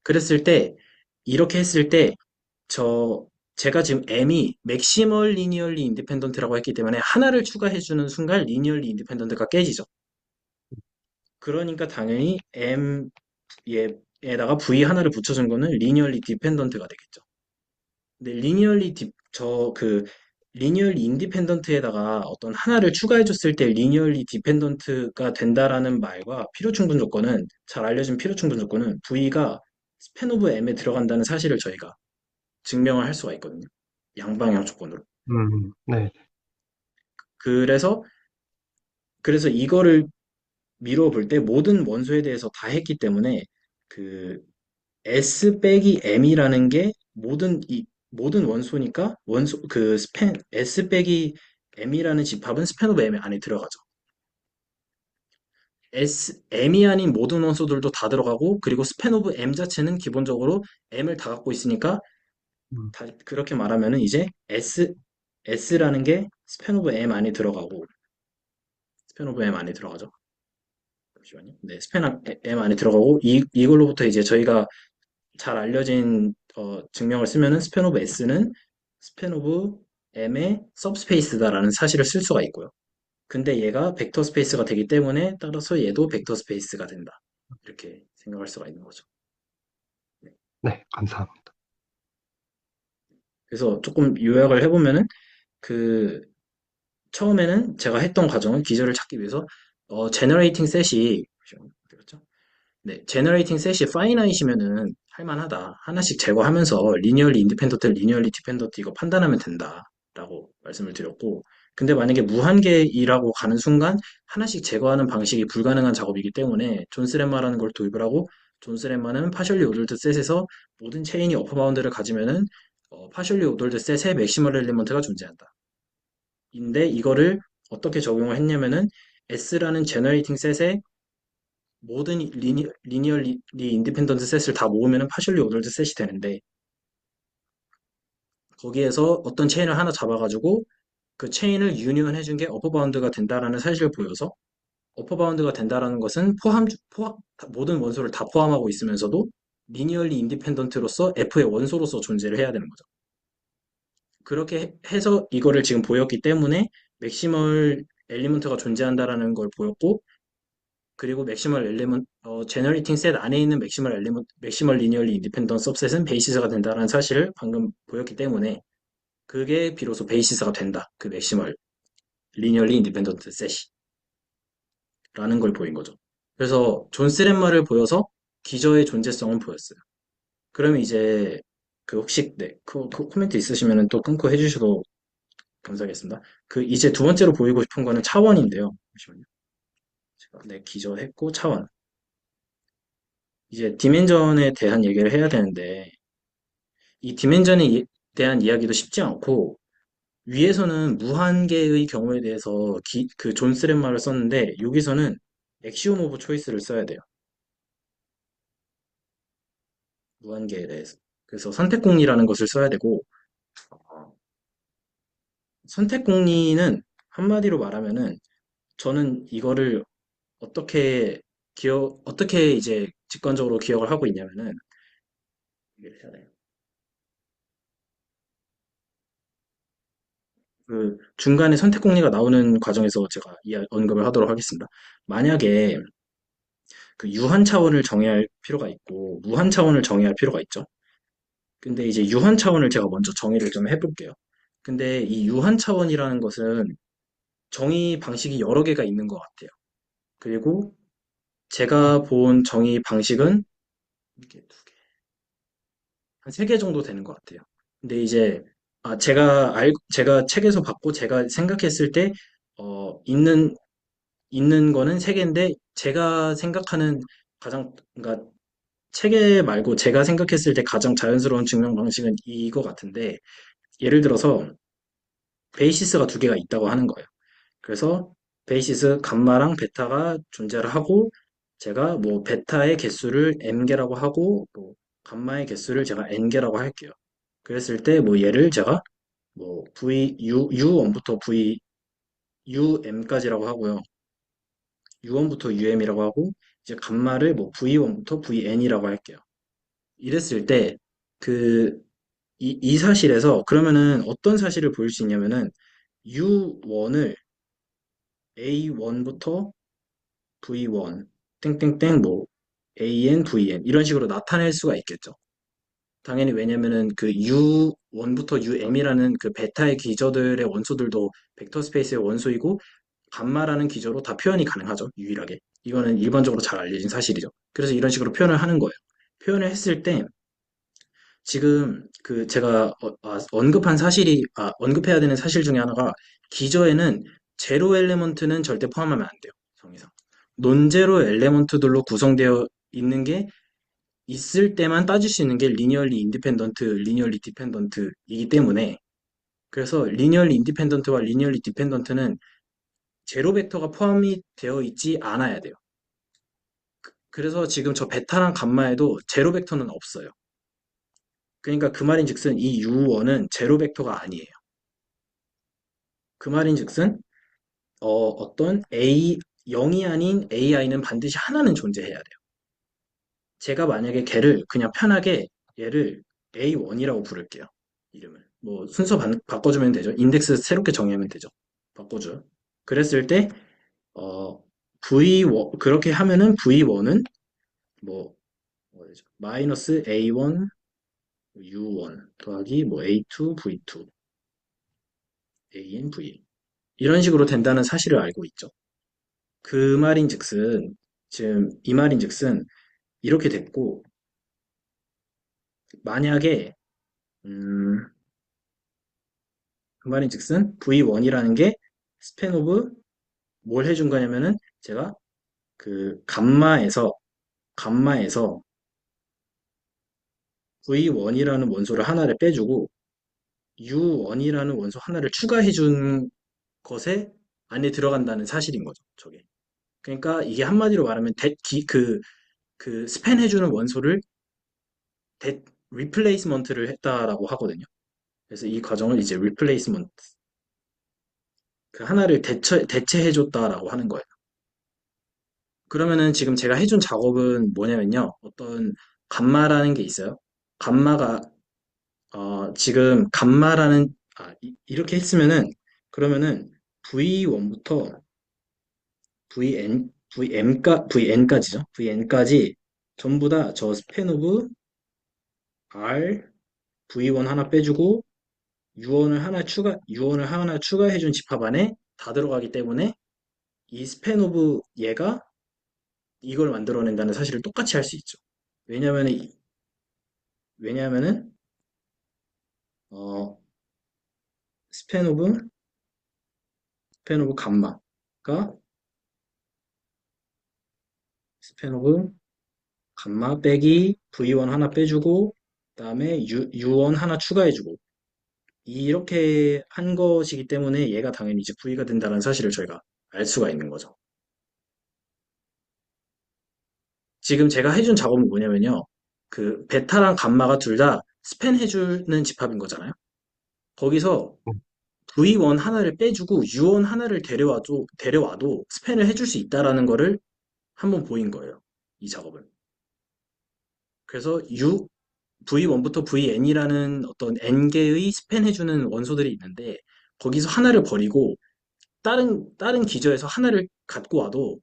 그랬을 때, 이렇게 했을 때, 저, 제가 지금 M이 맥시멀 리니얼리 인디펜던트라고 했기 때문에 하나를 추가해주는 순간 리니얼리 인디펜던트가 깨지죠. 그러니까 당연히 M에다가 V 하나를 붙여준 거는 리니얼리 디펜던트가 되겠죠. 근데 리니얼리 인디펜던트에다가 어떤 하나를 추가해줬을 때 리니얼리 디펜던트가 된다라는 말과 필요충분 조건은 잘 알려진 필요충분 조건은 V가 스팬 오브 M에 들어간다는 사실을 저희가 증명을 할 수가 있거든요. 양방향 조건으로. 네. 그래서 이거를 미루어 볼 때 모든 원소에 대해서 다 했기 때문에 그 S 빼기 M이라는 게 모든 원소니까 S 빼기 M이라는 집합은 스팬 오브 M 안에 들어가죠. M이 아닌 모든 원소들도 다 들어가고 그리고 스팬 오브 M 자체는 기본적으로 M을 다 갖고 있으니까 음, 그렇게 말하면은 이제 S라는 게 스팬 오브 M 안에 들어가고 스팬 오브 M 안에 들어가죠. 잠시만요. 네, M 안에 들어가고 이걸로부터 이제 저희가 잘 알려진 증명을 쓰면은 스팬 오브 S는 스팬 오브 M의 सब스페이스다라는 사실을 쓸 수가 있고요. 근데 얘가 벡터 스페이스가 되기 때문에 따라서 얘도 벡터 스페이스가 된다. 이렇게 생각할 수가 있는 거죠. 네. 네, 감사합니다. 그래서 조금 요약을 해보면은 그 처음에는 제가 했던 과정은 기저를 찾기 위해서 제너레이팅 셋이 어디 갔죠? 네, 제너레이팅 셋이 파이나이시면은 할만하다. 하나씩 제거하면서 리니얼리 인디펜던트, 리니얼리 디펜던트 이거 판단하면 된다라고 말씀을 드렸고, 근데 만약에 무한계이라고 가는 순간 하나씩 제거하는 방식이 불가능한 작업이기 때문에 존스렛마라는 걸 도입을 하고, 존스렛마는 파셜리 오돌드 셋에서 모든 체인이 어퍼 바운드를 가지면은 파셜리 오돌드 셋에 맥시멀 엘리먼트가 존재한다. 인데 이거를 어떻게 적용을 했냐면은 S라는 제너레이팅 셋에 모든 리니얼리 인디펜던트 셋을 다 모으면 파셜리 오더드 셋이 되는데 거기에서 어떤 체인을 하나 잡아가지고 그 체인을 유니언 해준 게 어퍼 바운드가 된다라는 사실을 보여서 어퍼 바운드가 된다라는 것은 모든 원소를 다 포함하고 있으면서도 리니얼리 인디펜던트로서 F의 원소로서 존재를 해야 되는 거죠. 그렇게 해서 이거를 지금 보였기 때문에 맥시멀 엘리먼트가 존재한다라는 걸 보였고 그리고 제너레이팅 셋 안에 있는 맥시멀 리니얼리 인디펜던트 सब셋은 베이시스가 된다는 사실을 방금 보였기 때문에 그게 비로소 베이시스가 된다. 그 맥시멀 리니얼리 인디펜던트 셋이 라는 걸 보인 거죠. 그래서 존스 렛마를 보여서 기저의 존재성은 보였어요. 그러면 이제 혹시 네, 그 코멘트 있으시면 또 끊고 해주셔도 감사하겠습니다. 그 이제 두 번째로 보이고 싶은 거는 차원인데요. 잠시만요. 제가 네, 기저했고 차원. 이제 디멘전에 대한 얘기를 해야 되는데 이 디멘전에 대한 이야기도 쉽지 않고 위에서는 무한계의 경우에 대해서 그 존 스렛말을 썼는데 여기서는 액시옴 오브 초이스를 써야 돼요. 무한계에 대해서. 그래서 선택공리라는 것을 써야 되고 어, 선택공리는 한마디로 말하면은 저는 이거를 어떻게 이제 직관적으로 기억을 하고 있냐면은 이게 해야 돼요. 그 중간에 선택공리가 나오는 과정에서 제가 언급을 하도록 하겠습니다. 만약에 그 유한 차원을 정해야 할 필요가 있고 무한 차원을 정해야 할 필요가 있죠. 근데 이제 유한 차원을 제가 먼저 정의를 좀 해볼게요. 근데 이 유한 차원이라는 것은 정의 방식이 여러 개가 있는 것 같아요. 그리고 제가 본 정의 방식은 이렇게 한 세 개 정도 되는 것 같아요. 근데 이제 제가 책에서 봤고 제가 생각했을 때 있는 거는 세 개인데 제가 생각하는 그러니까 체계 말고 제가 생각했을 때 가장 자연스러운 증명 방식은 이거 같은데, 예를 들어서 베이시스가 두 개가 있다고 하는 거예요. 그래서 베이시스 감마랑 베타가 존재를 하고, 제가 뭐 베타의 개수를 m개라고 하고, 뭐 감마의 개수를 제가 n개라고 할게요. 그랬을 때 뭐 얘를 제가 뭐 U1부터 UM까지라고 하고요. U1부터 UM이라고 하고, 이제 감마를 뭐 V1부터 VN이라고 할게요. 이랬을 때, 그, 이 사실에서 그러면은 어떤 사실을 보일 수 있냐면은 U1을 A1부터 V1, 땡땡땡 뭐 AN, VN 이런 식으로 나타낼 수가 있겠죠. 당연히 왜냐면은 그 U1부터 UM이라는 그 베타의 기저들의 원소들도 벡터 스페이스의 원소이고 감마라는 기저로 다 표현이 가능하죠. 유일하게. 이거는 일반적으로 잘 알려진 사실이죠. 그래서 이런 식으로 표현을 하는 거예요. 표현을 했을 때 지금 그 제가 언급한 언급해야 되는 사실 중에 하나가 기저에는 제로 엘레먼트는 절대 포함하면 안 돼요. 성의상. 논제로 엘레먼트들로 구성되어 있는 게 있을 때만 따질 수 있는 게 리니얼리 인디펜던트, 리니얼리 디펜던트이기 때문에 그래서 리니얼리 인디펜던트와 리니얼리 디펜던트는 제로 벡터가 포함이 되어 있지 않아야 돼요. 그래서 지금 저 베타랑 감마에도 제로 벡터는 없어요. 그러니까 그 말인즉슨 이 U1은 제로 벡터가 아니에요. 그 말인즉슨 어떤 A 0이 아닌 AI는 반드시 하나는 존재해야 돼요. 제가 만약에 걔를 그냥 편하게 얘를 A1이라고 부를게요. 이름을. 뭐 순서 바꿔주면 되죠. 인덱스 새롭게 정하면 되죠. 바꿔줘요. 그랬을 때 V1 그렇게 하면은 V1은 뭐 뭐죠? 마이너스 A1 U1 더하기 뭐 A2 V2 AN V 이런 식으로 된다는 사실을 알고 있죠. 그 말인즉슨 지금 이 말인즉슨 이렇게 됐고 만약에 음, 그 말인즉슨 V1이라는 게 스팬 오브 뭘 해준 거냐면은 제가 그 감마에서 V1이라는 원소를 하나를 빼주고 U1이라는 원소 하나를 추가해준 것에 안에 들어간다는 사실인 거죠. 저게. 그러니까 이게 한마디로 말하면 그 스팬 해주는 원소를 리플레이스먼트를 했다라고 하거든요. 그래서 이 과정을 이제 리플레이스먼트 그 하나를 대체해줬다라고 하는 거예요. 그러면은 지금 제가 해준 작업은 뭐냐면요. 어떤 감마라는 게 있어요. 감마가 지금 이렇게 했으면은 그러면은 V1부터 VN까지죠. VN까지 전부 다 저 스팬 오브 R V1 하나 빼주고 U1을 하나 추가해준 집합 안에 다 들어가기 때문에 이 스팬 오브 얘가 이걸 만들어낸다는 사실을 똑같이 할 수 있죠. 왜냐면은, 왜냐면은, 어, 스팬 오브, 스팬 오브 감마가 스팬 오브 감마 빼기 V1 하나 빼주고, 그 다음에 U1 하나 추가해주고, 이렇게 한 것이기 때문에 얘가 당연히 이제 V가 된다는 사실을 저희가 알 수가 있는 거죠. 지금 제가 해준 작업은 뭐냐면요. 그 베타랑 감마가 둘 다 스팬 해주는 집합인 거잖아요. 거기서 V1 하나를 빼주고 U1 하나를 데려와도 스팬을 해줄 수 있다라는 거를 한번 보인 거예요. 이 작업은. 그래서 V1부터 VN이라는 어떤 N개의 스팬 해주는 원소들이 있는데 거기서 하나를 버리고 다른 기저에서 하나를 갖고 와도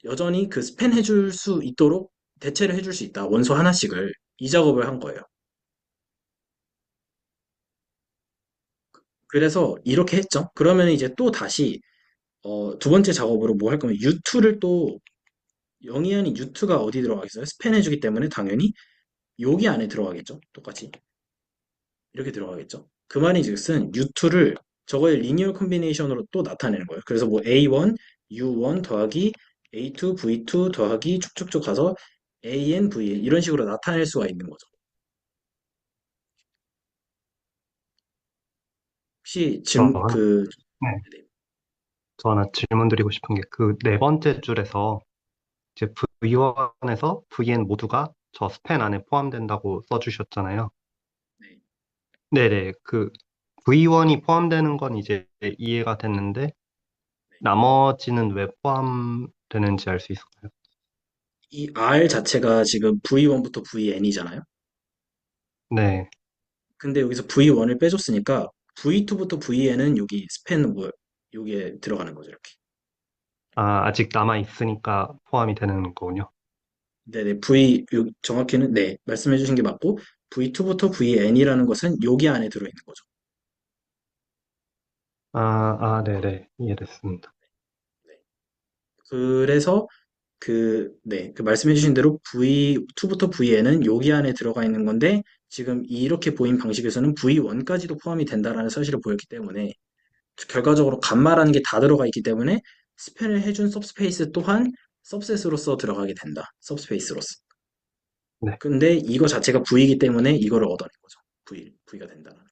여전히 그 스팬 해줄 수 있도록 대체를 해줄 수 있다. 원소 하나씩을. 이 작업을 한 거예요. 그래서 이렇게 했죠. 그러면 이제 또 다시 두 번째 작업으로 뭐 할 거면 U2를 또 0이 아닌 U2가 어디 들어가겠어요? 스팬 해주기 때문에 당연히 여기 안에 들어가겠죠. 똑같이 이렇게 들어가겠죠. 그 말인즉슨 U2를 저거의 리니어 컨비네이션으로 또 나타내는 거예요. 그래서 뭐 A1, U1 더하기 A2, V2 더하기 쭉쭉쭉 가서 AN, VN 이런 식으로 나타낼 수가 있는 거죠. 혹시 저 하나, 네, 네, 저 하나 질문 드리고 싶은 게 그 네 번째 줄에서 이제 V1에서 VN 모두가 저 스팬 안에 포함된다고 써주셨잖아요. 네. 네네, 그 V1이 포함되는 건 이제 이해가 됐는데 나머지는 왜 포함되는지 알 수 있을까요? 이 R 자체가 지금 V1부터 VN이잖아요. 네. 근데 여기서 V1을 빼줬으니까 V2부터 VN은 여기 스팬 뭐 여기에 들어가는 거죠, 이렇게. 아, 아직 남아 있으니까 포함이 되는 거군요. 네네, 정확히는, 네, 말씀해 주신 게 맞고, V2부터 VN이라는 것은 여기 안에 들어있는 거죠. 아, 네네. 이해됐습니다. 네. 그래서, 네, 그 말씀해 주신 대로 V2부터 VN은 여기 안에 들어가 있는 건데, 지금 이렇게 보인 방식에서는 V1까지도 포함이 된다라는 사실을 보였기 때문에, 결과적으로 감마라는 게 다 들어가 있기 때문에, 스펜을 해준 सब스페이스 또한 सब셋으로서 들어가게 된다. सब스페이스로서. 네. 근데 이거 자체가 V이기 때문에 이거를 얻어낸 거죠. V가 된다는 거.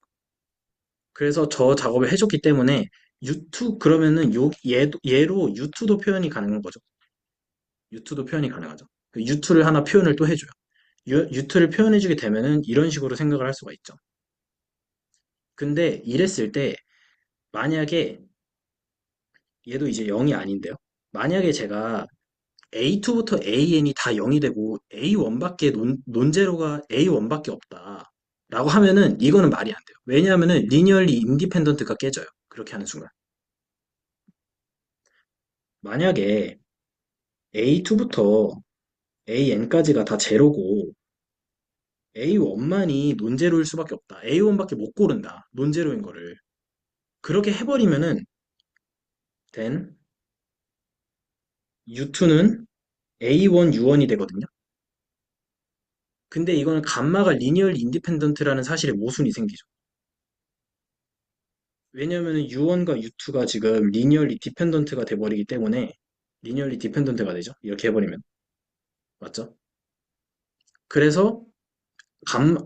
그래서 저 작업을 해줬기 때문에 U2 그러면은 얘로 U2도 표현이 가능한 거죠. U2도 표현이 가능하죠. U2를 하나 표현을 또 해줘요. U2를 표현해주게 되면은 이런 식으로 생각을 할 수가 있죠. 근데 이랬을 때 만약에 얘도 이제 0이 아닌데요. 만약에 제가 A2부터 AN이 다 0이 되고 A1밖에 논제로가 A1밖에 없다. 라고 하면은 이거는 말이 안 돼요. 왜냐하면은 리니얼리 인디펜던트가 깨져요. 그렇게 하는 순간. 만약에 A2부터 AN까지가 다 제로고 A1만이 논제로일 수밖에 없다. A1밖에 못 고른다. 논제로인 거를. 그렇게 해버리면은 then U2는 A1, U1이 되거든요. 근데 이거는 감마가 리니얼리 인디펜던트라는 사실에 모순이 생기죠. 왜냐면은 U1과 U2가 지금 리니얼리 디펜던트가 돼버리기 때문에 리니얼리 디펜던트가 되죠. 이렇게 해버리면. 맞죠? 그래서 감,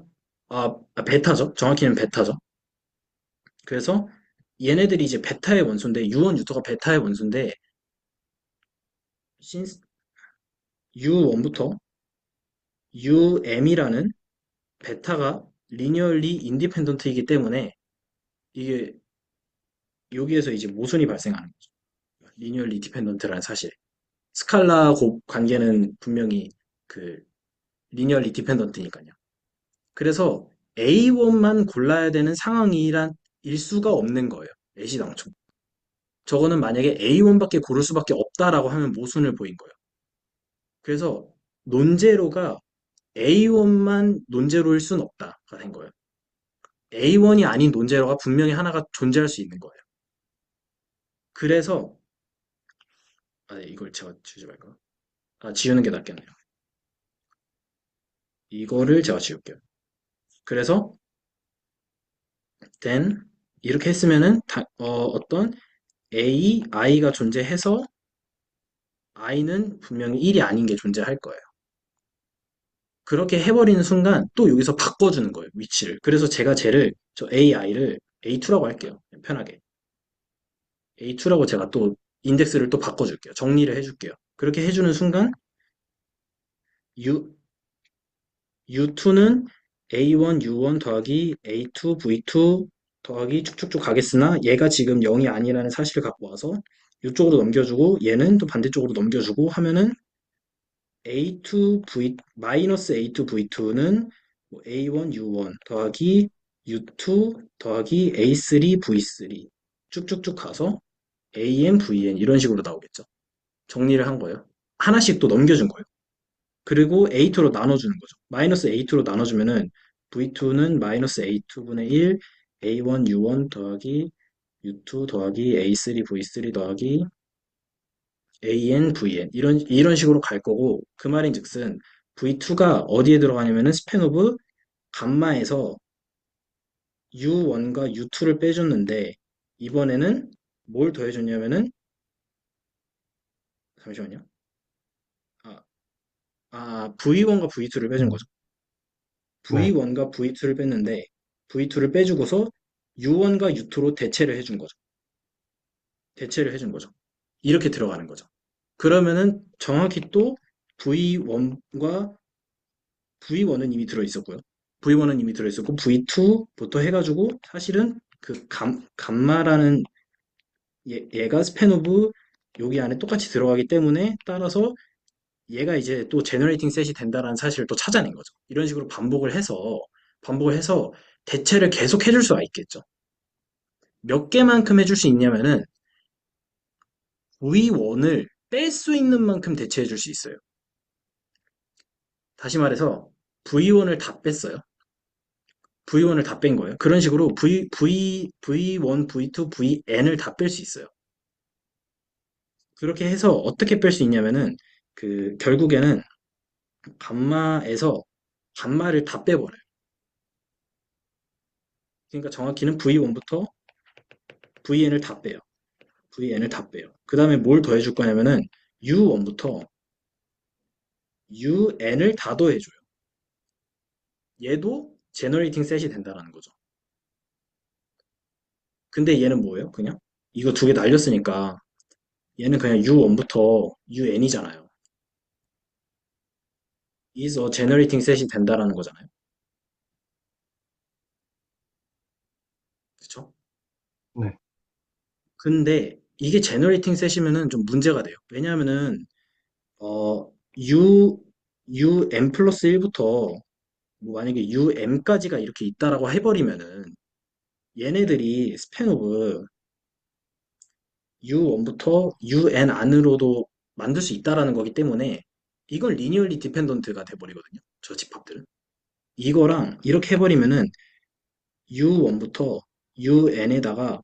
베타죠. 정확히는 베타죠. 그래서 얘네들이 이제 베타의 원소인데 U1, U2가 베타의 원소인데 U1부터 UM이라는 베타가 리니얼리 인디펜던트이기 때문에 이게 여기에서 이제 모순이 발생하는 거죠. 리니얼리 디펜던트라는 사실. 스칼라 관계는 분명히 그 리니얼리 디펜던트니까요. 그래서 A1만 골라야 되는 상황이란 일수가 없는 거예요. 애시당초. 저거는 만약에 A1밖에 고를 수밖에 없다라고 하면 모순을 보인 거예요. 그래서 논제로가 A1만 논제로일 순 없다가 된 거예요. A1이 아닌 논제로가 분명히 하나가 존재할 수 있는 거예요. 그래서 네, 이걸 제가 지우지 말까? 지우는 게 낫겠네요. 이거를 제가 지울게요. 그래서 then 이렇게 했으면은 어떤 I가 존재해서 I는 분명히 1이 아닌 게 존재할 거예요. 그렇게 해버리는 순간 또 여기서 바꿔주는 거예요, 위치를. 그래서 제가 저 AI를 A2라고 할게요. 편하게. A2라고 제가 또 인덱스를 또 바꿔줄게요. 정리를 해줄게요. 그렇게 해주는 순간 U, U2는 A1, U1 더하기 A2, V2 더하기 쭉쭉쭉 가겠으나 얘가 지금 0이 아니라는 사실을 갖고 와서 이쪽으로 넘겨주고 얘는 또 반대쪽으로 넘겨주고 하면은 마이너스 A2 V2는 A1 U1 더하기 U2 더하기 A3 V3 쭉쭉쭉 가서 AN VN 이런 식으로 나오겠죠. 정리를 한 거예요. 하나씩 또 넘겨준 거예요. 그리고 A2로 나눠주는 거죠. 마이너스 A2로 나눠주면은 V2는 마이너스 A2분의 1 A1 U1 더하기 U2 더하기 A3 V3 더하기 AN, VN 이런 식으로 갈 거고 그 말인즉슨 V2가 어디에 들어가냐면은 스팬 오브 감마에서 U1과 U2를 빼줬는데 이번에는 뭘 더해줬냐면은 잠시만요. 아, V1과 V2를 빼준 음, 거죠. 네. V1과 V2를 뺐는데 V2를 빼주고서 U1과 U2로 대체를 해준 거죠. 대체를 해준 거죠. 이렇게 들어가는 거죠. 그러면은 정확히 또 V1과 V1은 이미 들어있었고요. V1은 이미 들어있었고 V2부터 해가지고 사실은 그 감마라는 얘가 스팬 오브 여기 안에 똑같이 들어가기 때문에 따라서 얘가 이제 또 제너레이팅 셋이 된다라는 사실을 또 찾아낸 거죠. 이런 식으로 반복을 해서 대체를 계속 해줄 수가 있겠죠. 몇 개만큼 해줄 수 있냐면은 V1을 뺄 수 있는 만큼 대체해 줄 수 있어요. 다시 말해서 V1을 다 뺐어요. V1을 다 뺀 거예요. 그런 식으로 V1, V2, VN을 다 뺄 수 있어요. 그렇게 해서 어떻게 뺄 수 있냐면은 결국에는 감마에서 감마를 다 빼버려요. 그러니까 정확히는 V1부터 VN을 다 빼요. VN을 다 빼요. 그 다음에 뭘 더해줄 거냐면은 U1부터 UN을 다 더해줘요. 얘도 제너레이팅 셋이 된다라는 거죠. 근데 얘는 뭐예요? 그냥 이거 두 개 날렸으니까 얘는 그냥 U1부터 UN이잖아요. is a generating set이 된다라는 거잖아요. 그쵸? 네. 근데 이게 generating set이면은 좀 문제가 돼요. 왜냐하면은 어 U UM 플러스 1부터 뭐 만약에 UM까지가 이렇게 있다라고 해버리면은 얘네들이 스팬 오브 U1부터 UN 안으로도 만들 수 있다라는 거기 때문에 이건 리니얼리 디펜던트가 돼버리거든요. 저 집합들은. 이거랑 이렇게 해버리면은 U1부터 UN에다가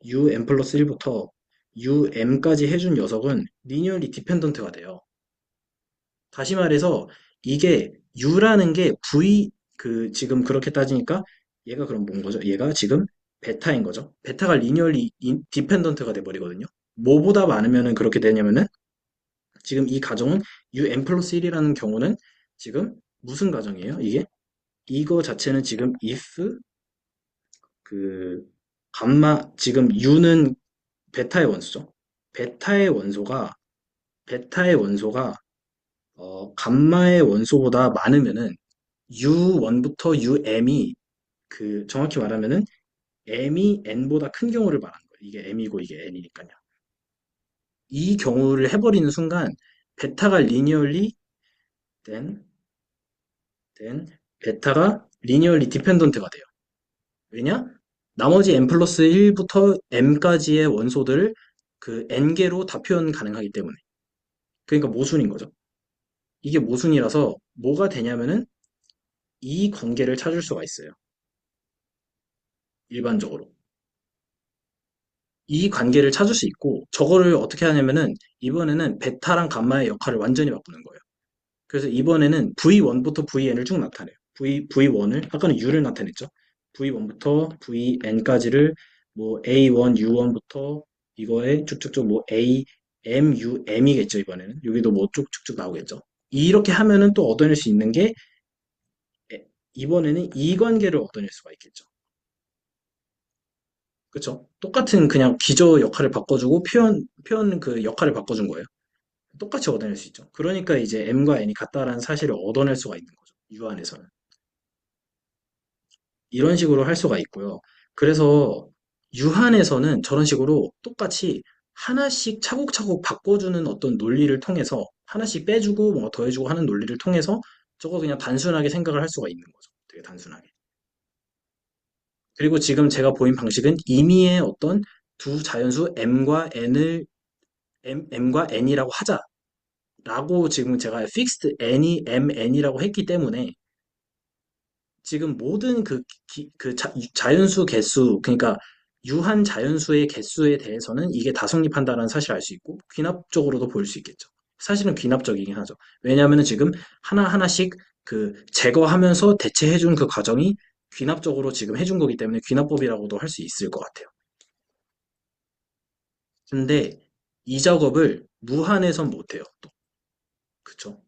UN 플러스 1부터 UM까지 해준 녀석은 리니얼리 디펜던트가 돼요. 다시 말해서 이게 U라는 게 지금 그렇게 따지니까 얘가 그럼 뭔 거죠? 얘가 지금 베타인 거죠. 베타가 리니얼리 디펜던트가 돼버리거든요. 뭐보다 많으면은 그렇게 되냐면은 지금 이 가정은 UN 플러스 1이라는 경우는 지금 무슨 가정이에요? 이게? 이거 자체는 지금 if 그 지금 U는 베타의 원소죠. 베타의 원소가 베타의 원소가 감마의 원소보다 많으면은 U1부터 UM이 정확히 말하면은 M이 N보다 큰 경우를 말하는 거예요. 이게 M이고 이게 N이니까요. 이 경우를 해버리는 순간 베타가 리니얼리 then 베타가 리니얼리 디펜던트가 돼요. 왜냐? 나머지 n 플러스 1부터 m까지의 원소들을 n개로 다 표현 가능하기 때문에. 그러니까 모순인 거죠. 이게 모순이라서 뭐가 되냐면은 이 관계를 찾을 수가 있어요. 일반적으로. 이 관계를 찾을 수 있고 저거를 어떻게 하냐면은 이번에는 베타랑 감마의 역할을 완전히 바꾸는 거예요. 그래서 이번에는 V1부터 VN을 쭉 나타내요. V1을, 아까는 U를 나타냈죠. V1부터 VN까지를 뭐 A1, U1부터 이거에 쭉쭉쭉 뭐 A, M, U, M이겠죠, 이번에는. 여기도 뭐 쭉쭉쭉 나오겠죠. 이렇게 하면은 또 얻어낼 수 있는 게 이번에는 이 관계를 얻어낼 수가 있겠죠. 그쵸? 똑같은 그냥 기저 역할을 바꿔주고 표현 그 역할을 바꿔준 거예요. 똑같이 얻어낼 수 있죠. 그러니까 이제 M과 N이 같다라는 사실을 얻어낼 수가 있는 거죠. U 안에서는. 이런 식으로 할 수가 있고요. 그래서 유한에서는 저런 식으로 똑같이 하나씩 차곡차곡 바꿔주는 어떤 논리를 통해서 하나씩 빼주고 뭔가 더해주고 하는 논리를 통해서 저거 그냥 단순하게 생각을 할 수가 있는 거죠. 되게 단순하게. 그리고 지금 제가 보인 방식은 임의의 어떤 두 자연수 M과 N이라고 하자라고 지금 제가 fixed N이 MN이라고 했기 때문에 지금 모든 자연수 개수, 그러니까 유한 자연수의 개수에 대해서는 이게 다 성립한다는 사실을 알 수 있고, 귀납적으로도 볼 수 있겠죠. 사실은 귀납적이긴 하죠. 왜냐하면 지금 하나하나씩 제거하면서 대체해준 그 과정이 귀납적으로 지금 해준 거기 때문에 귀납법이라고도 할 수 있을 것 같아요. 근데 이 작업을 무한에선 못해요. 또. 그쵸?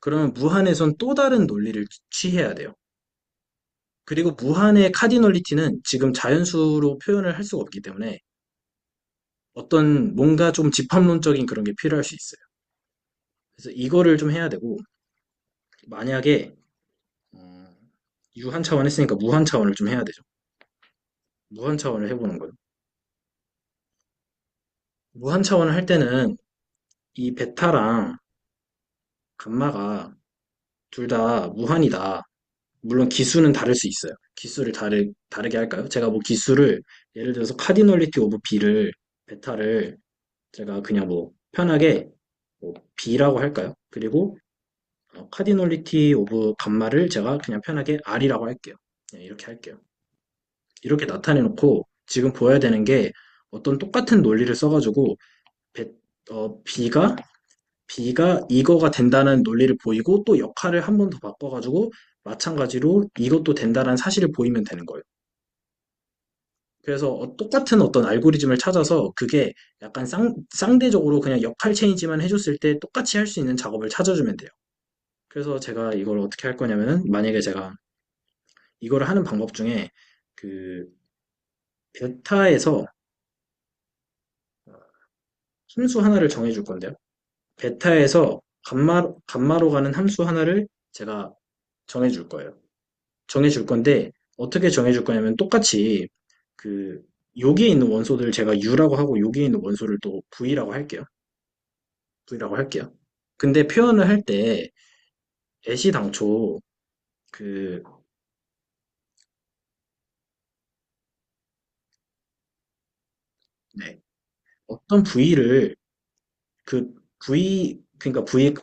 그러면 무한에선 또 다른 논리를 취해야 돼요. 그리고 무한의 카디널리티는 지금 자연수로 표현을 할 수가 없기 때문에 어떤 뭔가 좀 집합론적인 그런 게 필요할 수 있어요. 그래서 이거를 좀 해야 되고, 만약에 어, 유한 차원 했으니까 무한 차원을 좀 해야 되죠. 무한 차원을 해보는 거예요. 무한 차원을 할 때는 이 베타랑 감마가 둘 다 무한이다. 물론 기수는 다를 수 있어요. 기수를 다르게 할까요? 제가 뭐 기수를 예를 들어서 카디널리티 오브 B를 베타를 제가 그냥 뭐 편하게 뭐 B라고 할까요? 그리고 카디널리티 오브 감마를 제가 그냥 편하게 R이라고 할게요. 그냥 이렇게 할게요. 이렇게 나타내 놓고 지금 보여야 되는 게 어떤 똑같은 논리를 써가지고 배- B가 이거가 된다는 논리를 보이고 또 역할을 한 번 더 바꿔가지고 마찬가지로 이것도 된다는 사실을 보이면 되는 거예요. 그래서 똑같은 어떤 알고리즘을 찾아서 그게 약간 쌍대적으로 그냥 역할 체인지만 해줬을 때 똑같이 할 수 있는 작업을 찾아주면 돼요. 그래서 제가 이걸 어떻게 할 거냐면은 만약에 제가 이거를 하는 방법 중에 그 베타에서 함수 하나를 정해줄 건데요. 베타에서 감마로 가는 함수 하나를 제가 정해줄 거예요. 정해줄 건데 어떻게 정해줄 거냐면 똑같이 그 여기에 있는 원소들 제가 U라고 하고 여기에 있는 원소를 또 V라고 할게요. V라고 할게요. 근데 표현을 할 때 애시당초 그 네, 어떤 V를 그 그러니까 V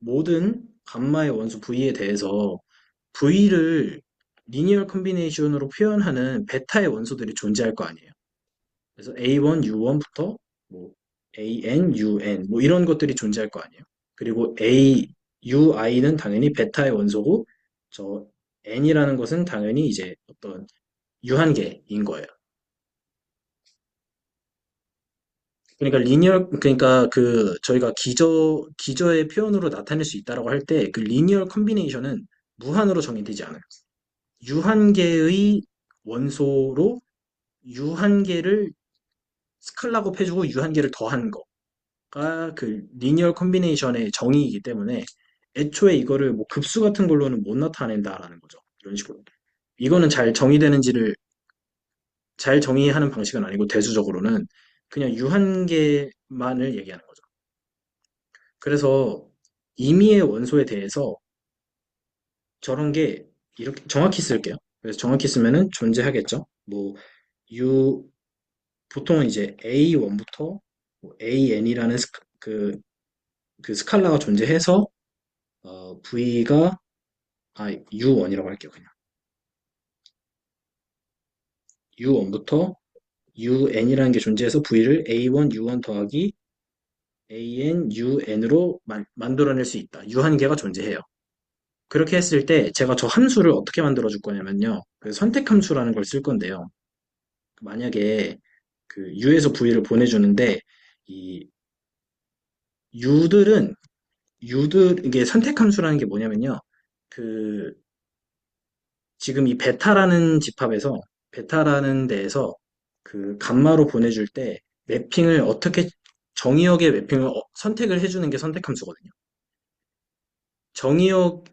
모든 감마의 원소 V에 대해서 V를 리니어 컨비네이션으로 표현하는 베타의 원소들이 존재할 거 아니에요. 그래서 A1, U1부터 뭐 AN, UN 뭐 이런 것들이 존재할 거 아니에요. 그리고 UI는 당연히 베타의 원소고 저 N이라는 것은 당연히 이제 어떤 유한계인 거예요. 그러니까 그 저희가 기저의 표현으로 나타낼 수 있다라고 할 때 그 리니어 컨비네이션은 무한으로 정의되지 않아요. 유한계의 원소로 유한계를 스칼라 곱해주고 유한계를 더한 거가 그 리니어 컨비네이션의 정의이기 때문에 애초에 이거를 뭐 급수 같은 걸로는 못 나타낸다라는 거죠. 이런 식으로. 이거는 잘 정의하는 방식은 아니고 대수적으로는 그냥 유한계만을 얘기하는 거죠. 그래서 임의의 원소에 대해서 저런 게 이렇게 정확히 쓸게요. 그래서 정확히 쓰면은 존재하겠죠. 뭐 U 보통은 이제 A1부터 AN이라는 그 스칼라가 존재해서 V가 U1이라고 할게요. 그냥 U1부터 UN이라는 게 존재해서 V를 A1, U1 더하기 AN, UN으로 만들어낼 수 있다. 유한계가 존재해요. 그렇게 했을 때 제가 저 함수를 어떻게 만들어 줄 거냐면요. 그 선택 함수라는 걸 쓸 건데요. 만약에 그 U에서 V를 보내주는데 이 U들은 이게 선택 함수라는 게 뭐냐면요. 그 지금 이 베타라는 데에서 그 감마로 보내줄 때 매핑을 어떻게 정의역의 매핑을 선택을 해주는 게 선택 함수거든요. 정의역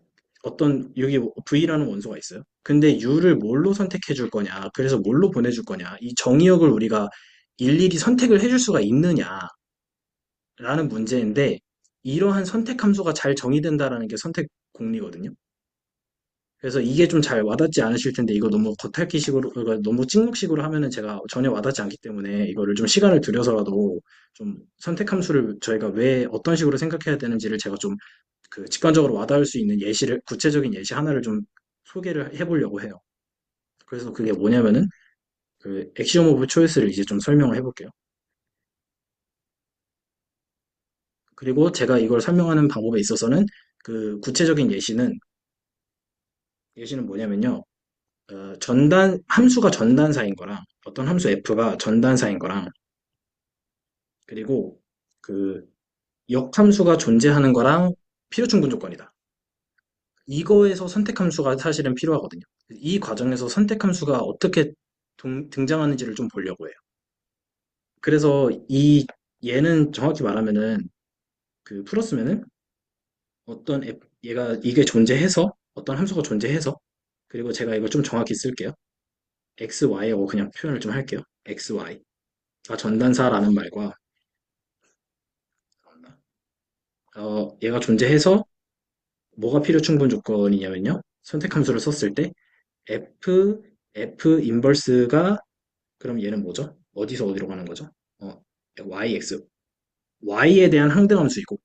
여기 V라는 원소가 있어요. 근데 U를 뭘로 선택해 줄 거냐, 그래서 뭘로 보내줄 거냐, 이 정의역을 우리가 일일이 선택을 해줄 수가 있느냐라는 문제인데, 이러한 선택 함수가 잘 정의된다라는 게 선택 공리거든요. 그래서 이게 좀 잘 와닿지 않으실 텐데, 이거 너무 겉핥기식으로, 그러니까 너무 찍먹식으로 하면은 제가 전혀 와닿지 않기 때문에 이거를 좀 시간을 들여서라도 좀 선택 함수를 저희가 왜 어떤 식으로 생각해야 되는지를 제가 좀 그 직관적으로 와닿을 수 있는 구체적인 예시 하나를 좀 소개를 해보려고 해요. 그래서 그게 뭐냐면은 그 액시om 오브 초이스를 이제 좀 설명을 해볼게요. 그리고 제가 이걸 설명하는 방법에 있어서는 그 구체적인 예시는 뭐냐면요. 함수가 전단사인 거랑 어떤 함수 f가 전단사인 거랑 그리고 그 역함수가 존재하는 거랑 필요충분 조건이다. 이거에서 선택함수가 사실은 필요하거든요. 이 과정에서 선택함수가 어떻게 등장하는지를 좀 보려고 해요. 그래서 얘는 정확히 말하면은 그 풀었으면은 얘가 이게 존재해서 어떤 함수가 존재해서 그리고 제가 이걸 좀 정확히 쓸게요. x, y하고 그냥 표현을 좀 할게요. x, y. 전단사라는 말과 얘가 존재해서 뭐가 필요 충분 조건이냐면요. 선택함수를 썼을 때 f 인버스가 그럼 얘는 뭐죠? 어디서 어디로 가는 거죠? 어, yx. y에 대한 항등함수이고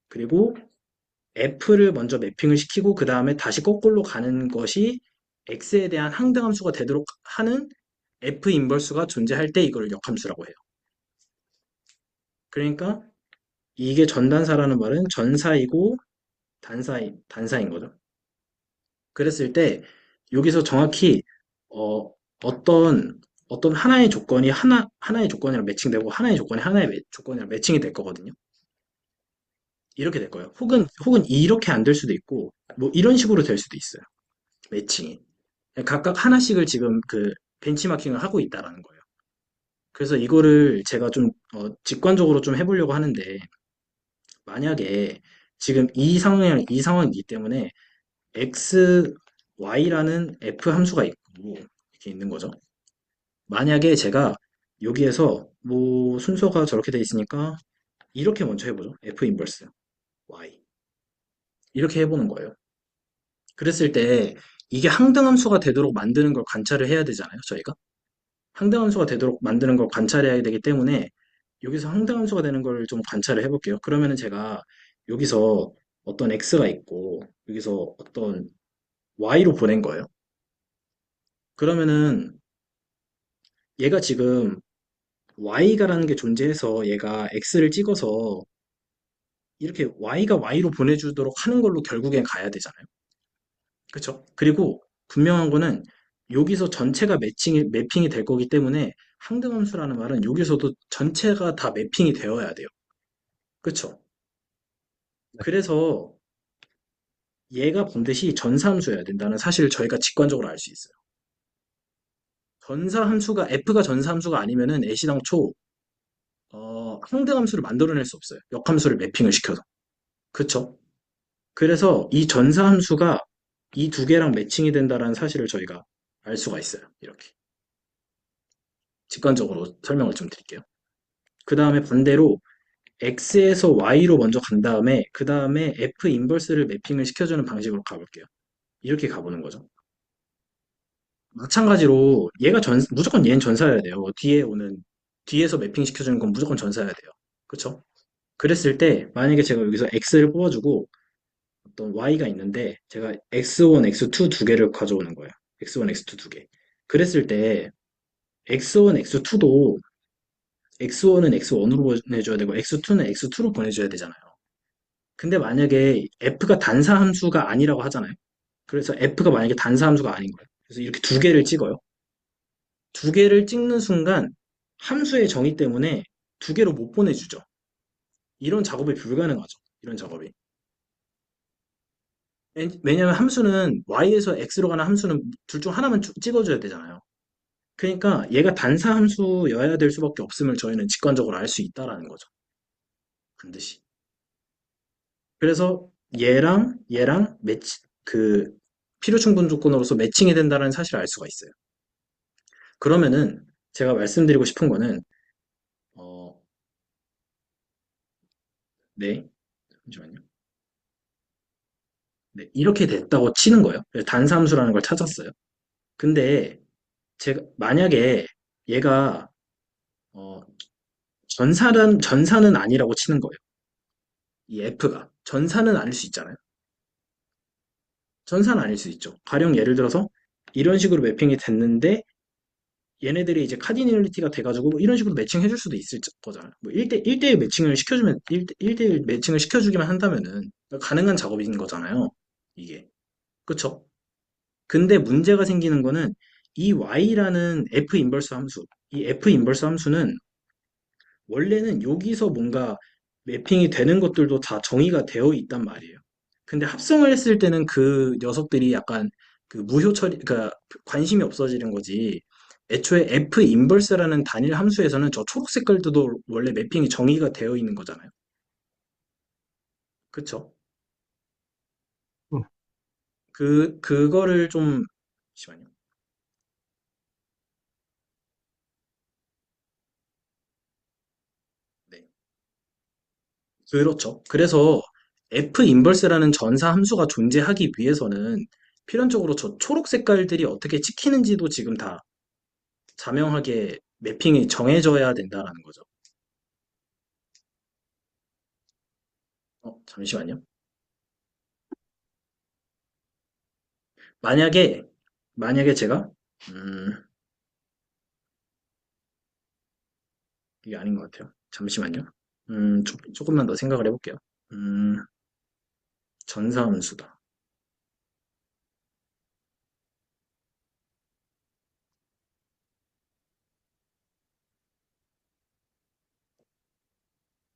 그리고 f를 먼저 매핑을 시키고 그 다음에 다시 거꾸로 가는 것이 x에 대한 항등함수가 되도록 하는 f 인버스가 존재할 때 이걸 역함수라고 해요. 그러니까 이게 전단사라는 말은 전사이고 단사인 거죠. 그랬을 때 여기서 정확히 어, 어떤 하나의 조건이 하나의 조건이랑 매칭되고 하나의 조건이 조건이랑 매칭이 될 거거든요. 이렇게 될 거예요. 혹은 이렇게 안 될 수도 있고 뭐 이런 식으로 될 수도 있어요. 매칭이. 각각 하나씩을 지금 그 벤치마킹을 하고 있다라는 거예요. 그래서 이거를 제가 좀 직관적으로 좀 해보려고 하는데 만약에 지금 이 상황이랑 이 상황이기 때문에 x, y라는 f 함수가 있고 이렇게 있는 거죠. 만약에 제가 여기에서 뭐 순서가 저렇게 돼 있으니까 이렇게 먼저 해보죠. f 인버스 y 이렇게 해보는 거예요. 그랬을 때 이게 항등함수가 되도록 만드는 걸 관찰을 해야 되잖아요. 저희가 항등함수가 되도록 만드는 걸 관찰해야 되기 때문에 여기서 항등함수가 되는 걸 좀 관찰을 해볼게요. 그러면은 제가 여기서 어떤 x가 있고 여기서 어떤 y로 보낸 거예요. 그러면은 얘가 지금 y가라는 게 존재해서 얘가 x를 찍어서 이렇게 y가 y로 보내주도록 하는 걸로 결국엔 가야 되잖아요. 그쵸? 그리고 분명한 거는 여기서 전체가 매핑이 될 거기 때문에 항등함수라는 말은 여기서도 전체가 다 매핑이 되어야 돼요. 그쵸? 네. 그래서 얘가 반드시 전사함수여야 된다는 사실을 저희가 직관적으로 알 수 있어요. F가 전사함수가 아니면은 애시당초, 항등함수를 만들어낼 수 없어요. 역함수를 매핑을 시켜서. 그쵸? 그래서 이 전사함수가 이 두 개랑 매칭이 된다는 사실을 저희가 알 수가 있어요. 이렇게. 직관적으로 설명을 좀 드릴게요. 그 다음에 반대로 X에서 Y로 먼저 간 다음에 그 다음에 F 인버스를 매핑을 시켜주는 방식으로 가볼게요. 이렇게 가보는 거죠. 마찬가지로 무조건 얘는 전사여야 돼요. 뒤에서 매핑 시켜주는 건 무조건 전사여야 돼요. 그쵸? 그랬을 때 만약에 제가 여기서 X를 뽑아주고 어떤 Y가 있는데 제가 X1, X2 두 개를 가져오는 거예요. X1, X2 두 개. 그랬을 때 X1, X2도 X1은 X1으로 보내줘야 되고 X2는 X2로 보내줘야 되잖아요. 근데 만약에 F가 단사 함수가 아니라고 하잖아요. 그래서 F가 만약에 단사 함수가 아닌 거예요. 그래서 이렇게 두 개를 찍어요. 두 개를 찍는 순간 함수의 정의 때문에 두 개로 못 보내주죠. 이런 작업이 불가능하죠. 이런 작업이. 왜냐하면 함수는 Y에서 X로 가는 함수는 둘 중 하나만 찍어줘야 되잖아요. 그러니까 얘가 단사 함수여야 될 수밖에 없음을 저희는 직관적으로 알 수 있다라는 거죠. 반드시. 그래서 얘랑 필요 충분 조건으로서 매칭이 된다는 사실을 알 수가 있어요. 그러면은 제가 말씀드리고 싶은 거는 어, 네, 잠시만요. 네, 이렇게 됐다고 치는 거예요. 그래서 단사함수라는 걸 찾았어요. 근데 제가 만약에 얘가 어, 전사는 아니라고 치는 거예요. 이 F가 전사는 아닐 수 있잖아요. 전사는 아닐 수 있죠. 가령 예를 들어서 이런 식으로 매핑이 됐는데 얘네들이 이제 카디널리티가 돼가지고 뭐 이런 식으로 매칭해줄 수도 있을 거잖아요. 뭐 1대1 매칭을 시켜주면 1대1 매칭을 시켜주기만 한다면은 가능한 작업인 거잖아요. 이게. 그쵸? 근데 문제가 생기는 거는 이 y라는 f 인버스 함수, 이 f 인버스 함수는 원래는 여기서 뭔가 매핑이 되는 것들도 다 정의가 되어 있단 말이에요. 근데 합성을 했을 때는 그 녀석들이 약간 그 무효 처리, 그러니까 관심이 없어지는 거지. 애초에 F 인버스라는 단일 함수에서는 저 초록 색깔도 원래 매핑이 정의가 되어 있는 거잖아요. 그쵸? 음, 그거를 좀, 잠시만요. 네. 그렇죠. 그래서 F 인버스라는 전사 함수가 존재하기 위해서는 필연적으로 저 초록 색깔들이 어떻게 찍히는지도 지금 다 자명하게 매핑이 정해져야 된다라는 거죠. 잠시만요. 만약에, 만약에 제가, 음, 이게 아닌 것 같아요. 잠시만요. 조금만 더 생각을 해볼게요. 음, 전사함수다.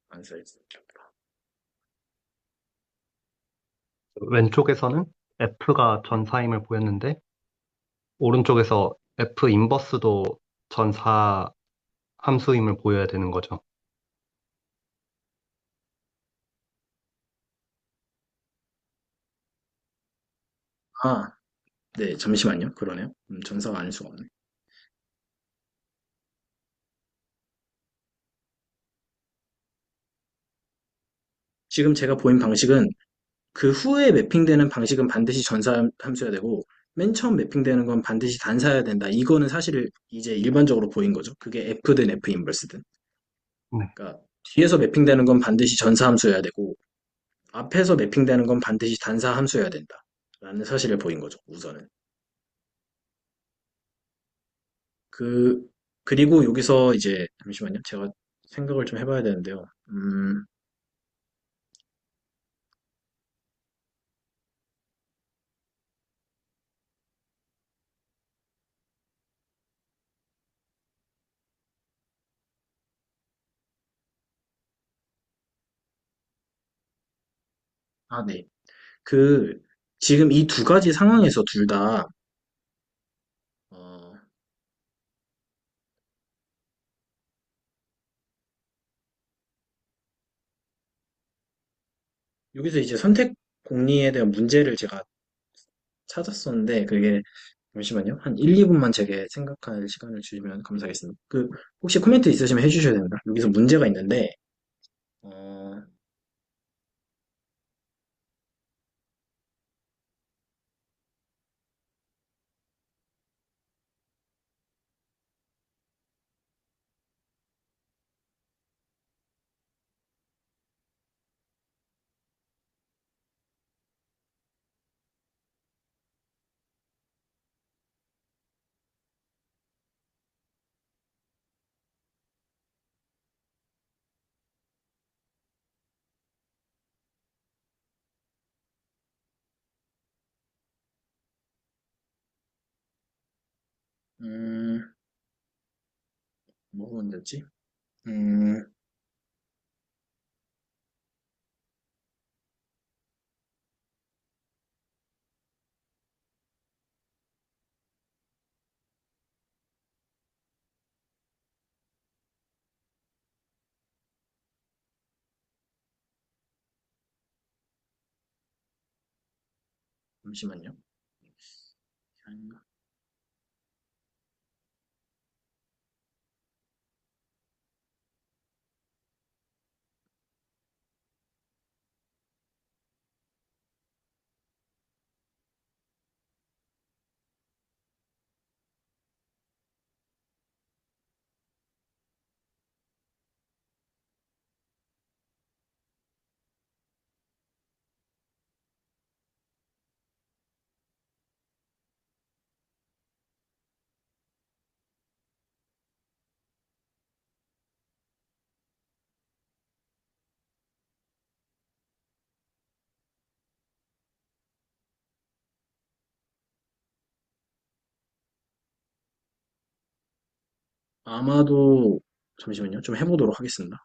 안 써있을게요. 왼쪽에서는 F가 전사임을 보였는데, 오른쪽에서 F 인버스도 전사 함수임을 보여야 되는 거죠. 아, 네, 잠시만요. 그러네요. 전사가 아닐 수가 없네. 지금 제가 보인 방식은 그 후에 매핑되는 방식은 반드시 전사 함수여야 되고, 맨 처음 매핑되는 건 반드시 단사여야 된다. 이거는 사실 이제 일반적으로 보인 거죠. 그게 F든 F 인버스든. 네. 그러니까 뒤에서 매핑되는 건 반드시 전사 함수여야 되고, 앞에서 매핑되는 건 반드시 단사 함수여야 된다. 라는 사실을 보인 거죠, 우선은. 그, 그리고 여기서 이제, 잠시만요. 제가 생각을 좀 해봐야 되는데요. 아, 네. 그, 지금 이 두 가지 상황에서 둘 다, 어, 여기서 이제 선택 공리에 대한 문제를 제가 찾았었는데, 그게, 잠시만요. 한 1, 2분만 제게 생각할 시간을 주시면 감사하겠습니다. 혹시 코멘트 있으시면 해주셔야 됩니다. 여기서 문제가 있는데, 어, 음, 뭐가 문제지? 음, 잠시만요. 아마도, 잠시만요. 좀 해보도록 하겠습니다.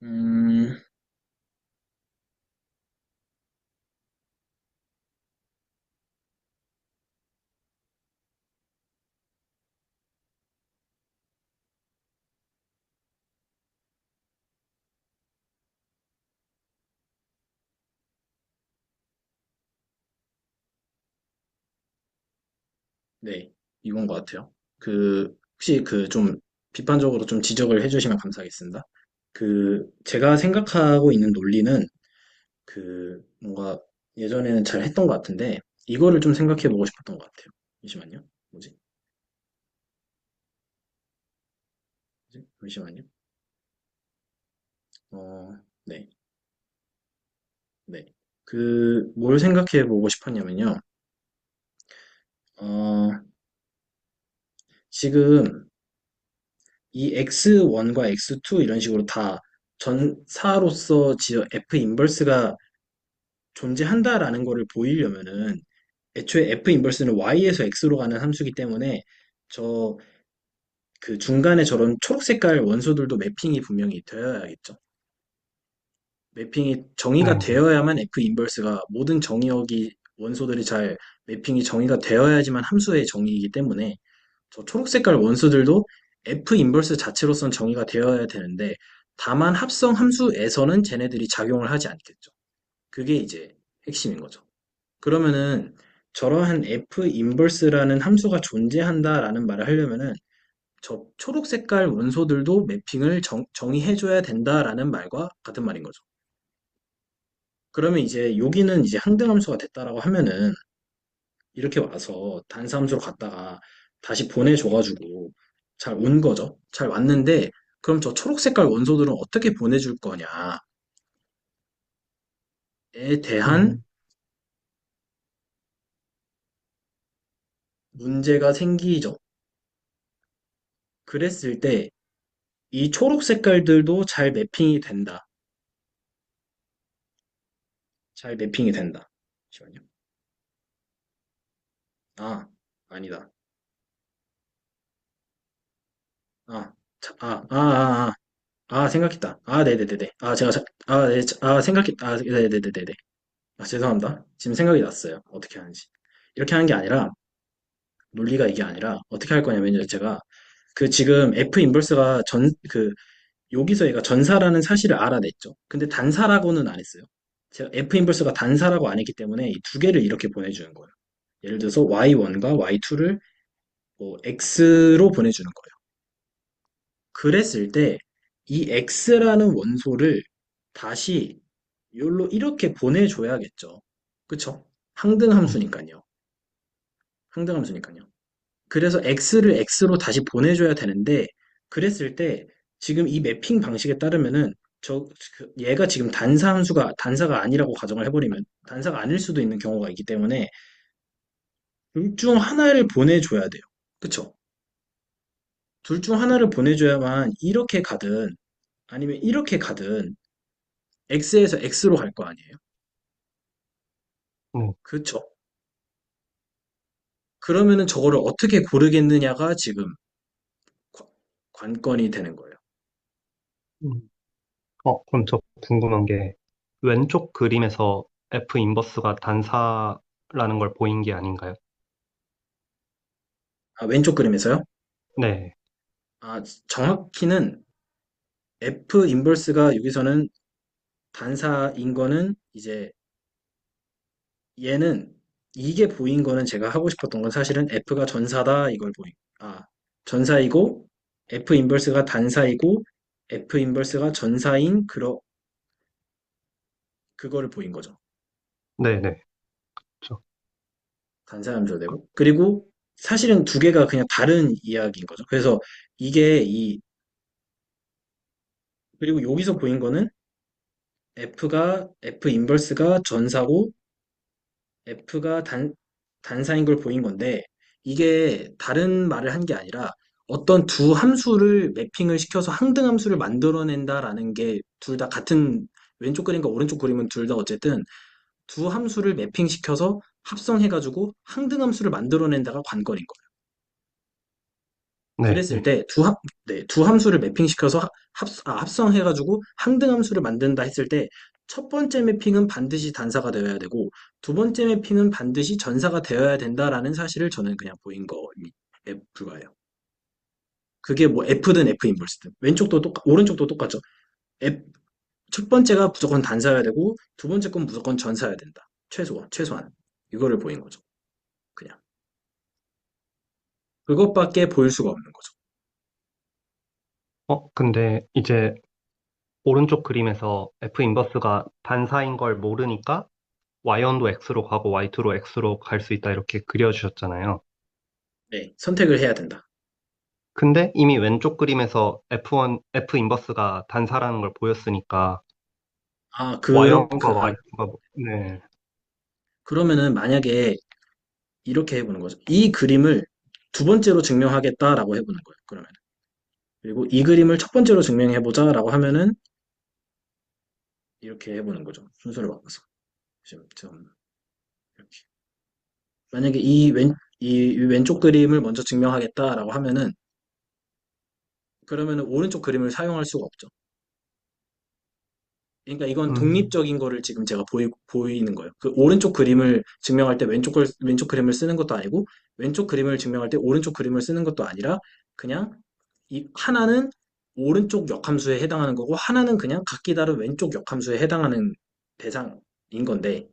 음, 네, 이건 것 같아요. 혹시 좀 비판적으로 좀 지적을 해주시면 감사하겠습니다. 제가 생각하고 있는 논리는 뭔가 예전에는 잘 했던 것 같은데, 이거를 좀 생각해 보고 싶었던 것 같아요. 잠시만요. 뭐지? 뭐지? 잠시만요. 네, 네. 뭘 생각해 보고 싶었냐면요. 어, 지금 이 X1과 X2 이런 식으로 다 전사로서 F 인버스가 존재한다라는 거를 보이려면은 애초에 F 인버스는 Y에서 X로 가는 함수이기 때문에 저 중간에 저런 초록 색깔 원소들도 매핑이 분명히 되어야겠죠. 매핑이 정의가 네네. 되어야만 F 인버스가 모든 정의역이 원소들이 잘 매핑이 정의가 되어야지만 함수의 정의이기 때문에 저 초록 색깔 원소들도 F 인버스 자체로선 정의가 되어야 되는데 다만 합성 함수에서는 쟤네들이 작용을 하지 않겠죠. 그게 이제 핵심인 거죠. 그러면은 저러한 F 인버스라는 함수가 존재한다라는 말을 하려면은 저 초록 색깔 원소들도 매핑을 정의해줘야 된다라는 말과 같은 말인 거죠. 그러면 이제 여기는 이제 항등함수가 됐다라고 하면은 이렇게 와서 단사함수로 갔다가 다시 보내줘가지고 잘 온 거죠. 잘 왔는데 그럼 저 초록 색깔 원소들은 어떻게 보내줄 거냐에 대한 음, 문제가 생기죠. 그랬을 때 이 초록 색깔들도 잘 매핑이 된다. 잘 매핑이 된다. 잠시만요. 아, 아니다. 아, 생각했다. 네네네네. 생각했다. 네네네네네. 죄송합니다. 지금 생각이 났어요. 어떻게 하는지. 이렇게 하는 게 아니라, 논리가 이게 아니라, 어떻게 할 거냐면요, 제가, 지금 F 인버스가 여기서 얘가 전사라는 사실을 알아냈죠. 근데 단사라고는 안 했어요. 제가 F 인버스가 단사라고 안 했기 때문에 이 두 개를 이렇게 보내주는 거예요. 예를 들어서 Y1과 Y2를 뭐 X로 보내주는 거예요. 그랬을 때 이 X라는 원소를 다시 요로 이렇게 보내줘야겠죠. 그쵸? 음, 항등함수니까요. 항등함수니까요. 그래서 X를 X로 다시 보내줘야 되는데 그랬을 때 지금 이 매핑 방식에 따르면은 얘가 지금 단사가 아니라고 가정을 해버리면 단사가 아닐 수도 있는 경우가 있기 때문에 둘 중 하나를 보내줘야 돼요. 그쵸? 둘 중 하나를 보내줘야만 이렇게 가든 아니면 이렇게 가든 X에서 X로 갈 거 아니에요? 네. 그쵸? 그러면은 저거를 어떻게 고르겠느냐가 지금 관- 관건이 되는 거예요. 음. 그럼 저 궁금한 게 왼쪽 그림에서 F 인버스가 단사라는 걸 보인 게 아닌가요? 왼쪽 그림에서요? 네. 정확히는 F 인버스가 여기서는 단사인 거는 이제 얘는 이게 보인 거는 제가 하고 싶었던 건 사실은 F가 전사다 이걸 전사이고 F 인버스가 단사이고 F 인버스가 전사인 그거를 보인 거죠. 네네. 저, 단사함수가 되고 그리고 사실은 두 개가 그냥 다른 이야기인 거죠. 그래서 이게 그리고 여기서 보인 거는 F 인버스가 전사고 F가 단사인 걸 보인 건데 이게 다른 말을 한 게 아니라 어떤 두 함수를 매핑을 시켜서 항등함수를 만들어낸다라는 게 둘 다 같은 왼쪽 그림과 오른쪽 그림은 둘 다 어쨌든 두 함수를 매핑시켜서 합성해가지고 항등함수를 만들어낸다가 관건인 거예요. 네, 그랬을 네. 때 두 함수를 매핑시켜서 합성해가지고 항등함수를 만든다 했을 때 첫 번째 매핑은 반드시 단사가 되어야 되고 두 번째 매핑은 반드시 전사가 되어야 된다라는 사실을 저는 그냥 보인 거에 불과해요. 그게 뭐 F든 F 인버스든 오른쪽도 똑같죠. F, 첫 번째가 무조건 단사여야 되고 두 번째 건 무조건 전사여야 된다. 최소한 이거를 보인 거죠. 그냥 그것밖에 보일 수가 없는 거죠. 근데 이제 오른쪽 그림에서 F 인버스가 단사인 걸 모르니까 Y1도 X로 가고 Y2로 X로 갈 수 있다 이렇게 그려주셨잖아요. 네, 선택을 해야 된다. 근데 이미 왼쪽 그림에서 F 인버스가 단사라는 걸 보였으니까 Y1과 Y2가 네. 그러면은 만약에 이렇게 해보는 거죠. 이 그림을 두 번째로 증명하겠다라고 해보는 거예요. 그러면 그리고 이 그림을 첫 번째로 증명해보자라고 하면은 이렇게 해보는 거죠. 순서를 바꿔서 지금 이렇게 만약에 이 왼쪽 그림을 먼저 증명하겠다라고 하면은 그러면은 오른쪽 그림을 사용할 수가 없죠. 그러니까 이건 음, 독립적인 거를 지금 제가 보이는 거예요. 그 오른쪽 그림을 증명할 때 왼쪽 그림을 쓰는 것도 아니고 왼쪽 그림을 증명할 때 오른쪽 그림을 쓰는 것도 아니라 그냥 이 하나는 오른쪽 역함수에 해당하는 거고 하나는 그냥 각기 다른 왼쪽 역함수에 해당하는 대상인 건데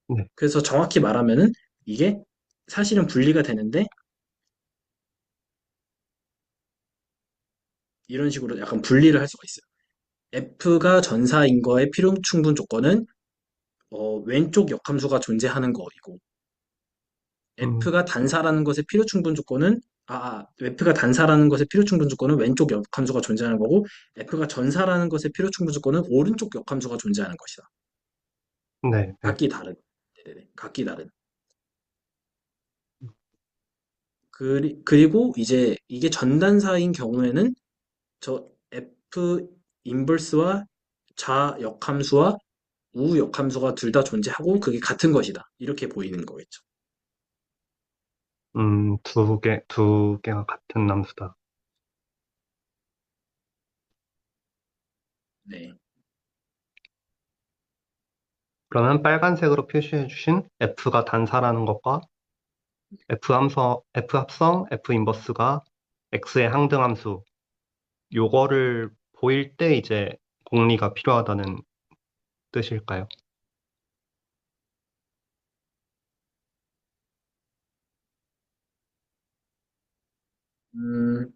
네. 그래서 정확히 말하면은 이게 사실은 분리가 되는데 이런 식으로 약간 분리를 할 수가 있어요. F가 전사인 거의 필요 충분 조건은 왼쪽 역함수가 존재하는 거이고 음, F가 단사라는 것의 필요 충분 조건은 F가 단사라는 것의 필요 충분 조건은 왼쪽 역함수가 존재하는 거고 F가 전사라는 것의 필요 충분 조건은 오른쪽 역함수가 존재하는 것이다. 네, 네. 각기 다른. 네네네. 각기 다른. 그리고 이제 이게 전단사인 경우에는 저 F 인버스와 좌 역함수와 우 역함수가 둘 다 존재하고 그게 같은 것이다. 이렇게 보이는 거겠죠. 두 개가 같은 함수다. 네. 그러면 빨간색으로 표시해 주신 F가 단사라는 것과 F 합성, F 인버스가 X의 항등함수, 요거를 보일 때 이제 공리가 필요하다는 뜻일까요? 음,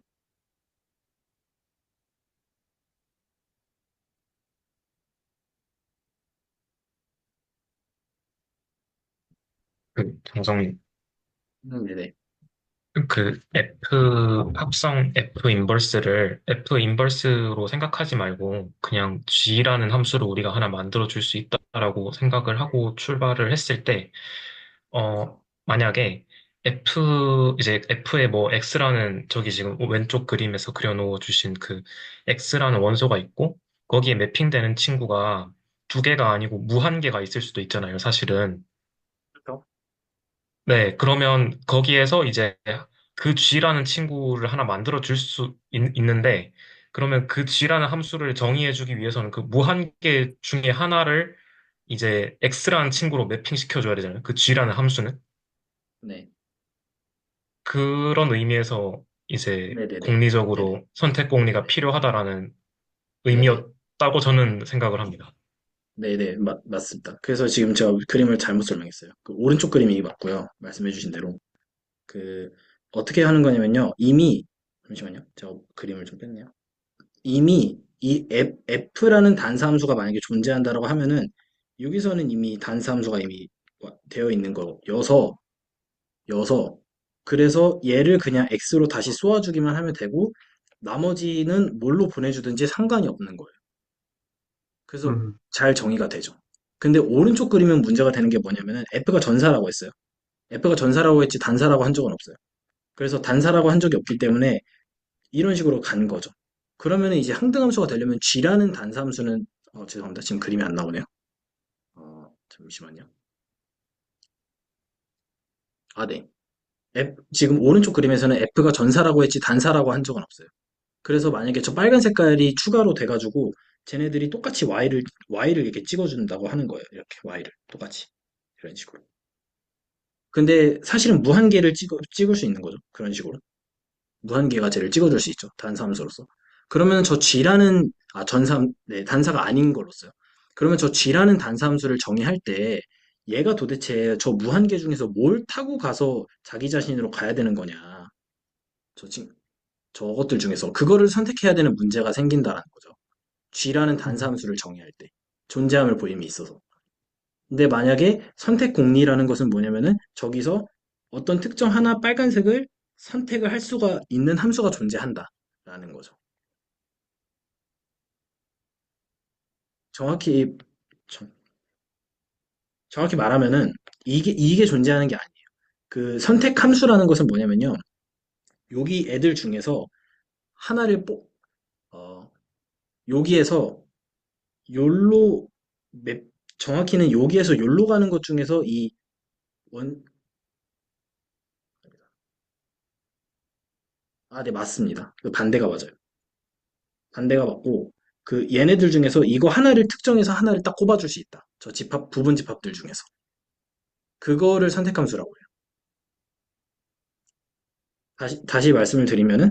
정성님, 네네. 그 F 합성 F 인버스를 F 인버스로 생각하지 말고 그냥 G라는 함수를 우리가 하나 만들어 줄 수 있다라고 생각을 하고 출발을 했을 때, 만약에 이제 F에 뭐 X라는 저기 지금 왼쪽 그림에서 그려놓어 주신 그 X라는 원소가 있고 거기에 매핑되는 친구가 두 개가 아니고 무한 개가 있을 수도 있잖아요, 사실은. 그렇죠. 네, 그러면 거기에서 이제 그 G라는 친구를 하나 만들어 줄 수 있는데, 그러면 그 G라는 함수를 정의해 주기 위해서는 그 무한계 중에 하나를 이제 X라는 친구로 매핑시켜 줘야 되잖아요. 그 G라는 함수는. 네. 그런 의미에서 이제 네네네. 네네. 공리적으로 선택 공리가 네네. 필요하다라는 네네. 의미였다고 저는 생각을 합니다. 네네. 맞습니다. 그래서 지금 제가 그림을 잘못 설명했어요. 그 오른쪽 그림이 맞고요. 말씀해주신 대로. 그, 어떻게 하는 거냐면요. 잠시만요. 제가 그림을 좀 뺐네요. 이미 이 F라는 단사함수가 만약에 존재한다라고 하면은 여기서는 이미 단사함수가 이미 되어 있는 거여서 그래서 얘를 그냥 X로 다시 쏘아주기만 하면 되고 나머지는 뭘로 보내주든지 상관이 없는 거예요. 그래서 음, 잘 정의가 되죠. 근데 오른쪽 그림은 문제가 되는 게 뭐냐면은 F가 전사라고 했어요. F가 전사라고 했지 단사라고 한 적은 없어요. 그래서 단사라고 한 적이 없기 때문에 이런 식으로 간 거죠. 그러면은 이제 항등함수가 되려면 G라는 단사함수는 죄송합니다. 지금 그림이 안 나오네요. 잠시만요. 네. 지금 오른쪽 그림에서는 F가 전사라고 했지 단사라고 한 적은 없어요. 그래서 만약에 저 빨간 색깔이 추가로 돼가지고 쟤네들이 똑같이 Y를 이렇게 찍어준다고 하는 거예요. 이렇게 Y를 똑같이 이런 식으로. 근데 사실은 무한계를 찍을 수 있는 거죠. 그런 식으로. 무한계가 쟤를 찍어줄 수 있죠. 단사함수로서. 그러면 저 G라는, 네, 단사가 아닌 걸로써요. 그러면 저 G라는 단사함수를 정의할 때 얘가 도대체 저 무한계 중에서 뭘 타고 가서 자기 자신으로 가야 되는 거냐. 저, 친- 저것들 중에서 그거를 선택해야 되는 문제가 생긴다라는 거죠. G라는 음, 단사함수를 정의할 때. 존재함을 보임이 있어서. 근데 만약에 선택 공리라는 것은 뭐냐면은 저기서 어떤 특정 하나 빨간색을 선택을 할 수가 있는 함수가 존재한다라는 거죠. 정확히 정- 정확히 말하면은 이게 존재하는 게 아니에요. 그 선택 함수라는 것은 뭐냐면요. 여기 애들 중에서 하나를 어, 여기에서 욜로 맵 정확히는 여기에서 욜로 가는 것 중에서 이 원, 네, 맞습니다. 그 반대가 맞아요. 반대가 맞고, 그 얘네들 중에서 이거 하나를 특정해서 하나를 딱 꼽아줄 수 있다. 저 부분 집합들 중에서. 그거를 선택함수라고 해요. 다시 말씀을 드리면은,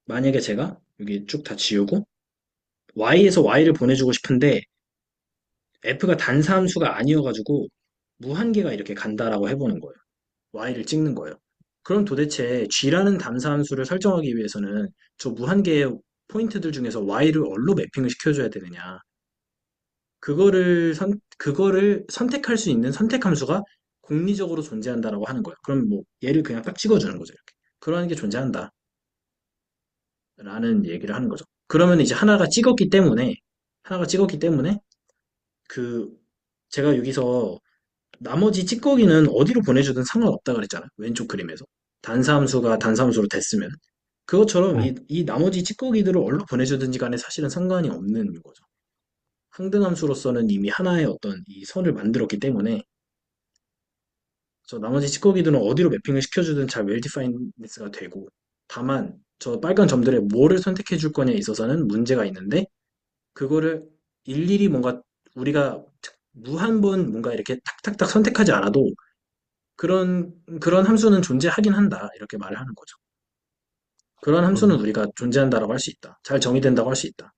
만약에 제가 여기 쭉 다 지우고, y에서 y를 보내주고 싶은데, f가 단사함수가 아니어가지고, 무한계가 이렇게 간다라고 해보는 거예요. y를 찍는 거예요. 그럼 도대체 g라는 단사함수를 설정하기 위해서는 저 무한계의 포인트들 중에서 y를 얼로 매핑을 시켜줘야 되느냐. 그거를 선택할 수 있는 선택함수가 공리적으로 존재한다라고 하는 거예요. 그럼 뭐 얘를 그냥 딱 찍어주는 거죠. 이렇게. 그러한 게 존재한다라는 얘기를 하는 거죠. 그러면 이제 하나가 찍었기 때문에 그 제가 여기서 나머지 찌꺼기는 어디로 보내주든 상관없다 그랬잖아요. 왼쪽 그림에서. 단사함수가 단사함수로 됐으면. 그것처럼 네. 이 나머지 찌꺼기들을 어디로 보내주든지 간에 사실은 상관이 없는 거죠. 항등함수로서는 이미 하나의 어떤 이 선을 만들었기 때문에 저 나머지 찌꺼기들은 어디로 매핑을 시켜주든 잘 웰디파이니스가 되고 다만 저 빨간 점들에 뭐를 선택해 줄 거냐에 있어서는 문제가 있는데 그거를 일일이 뭔가 우리가 무한 번 뭔가 이렇게 탁탁탁 선택하지 않아도 그런 함수는 존재하긴 한다 이렇게 말을 하는 거죠. 그런 함수는 음, 우리가 존재한다라고 할 수 있다. 잘 정의된다고 할 수 있다.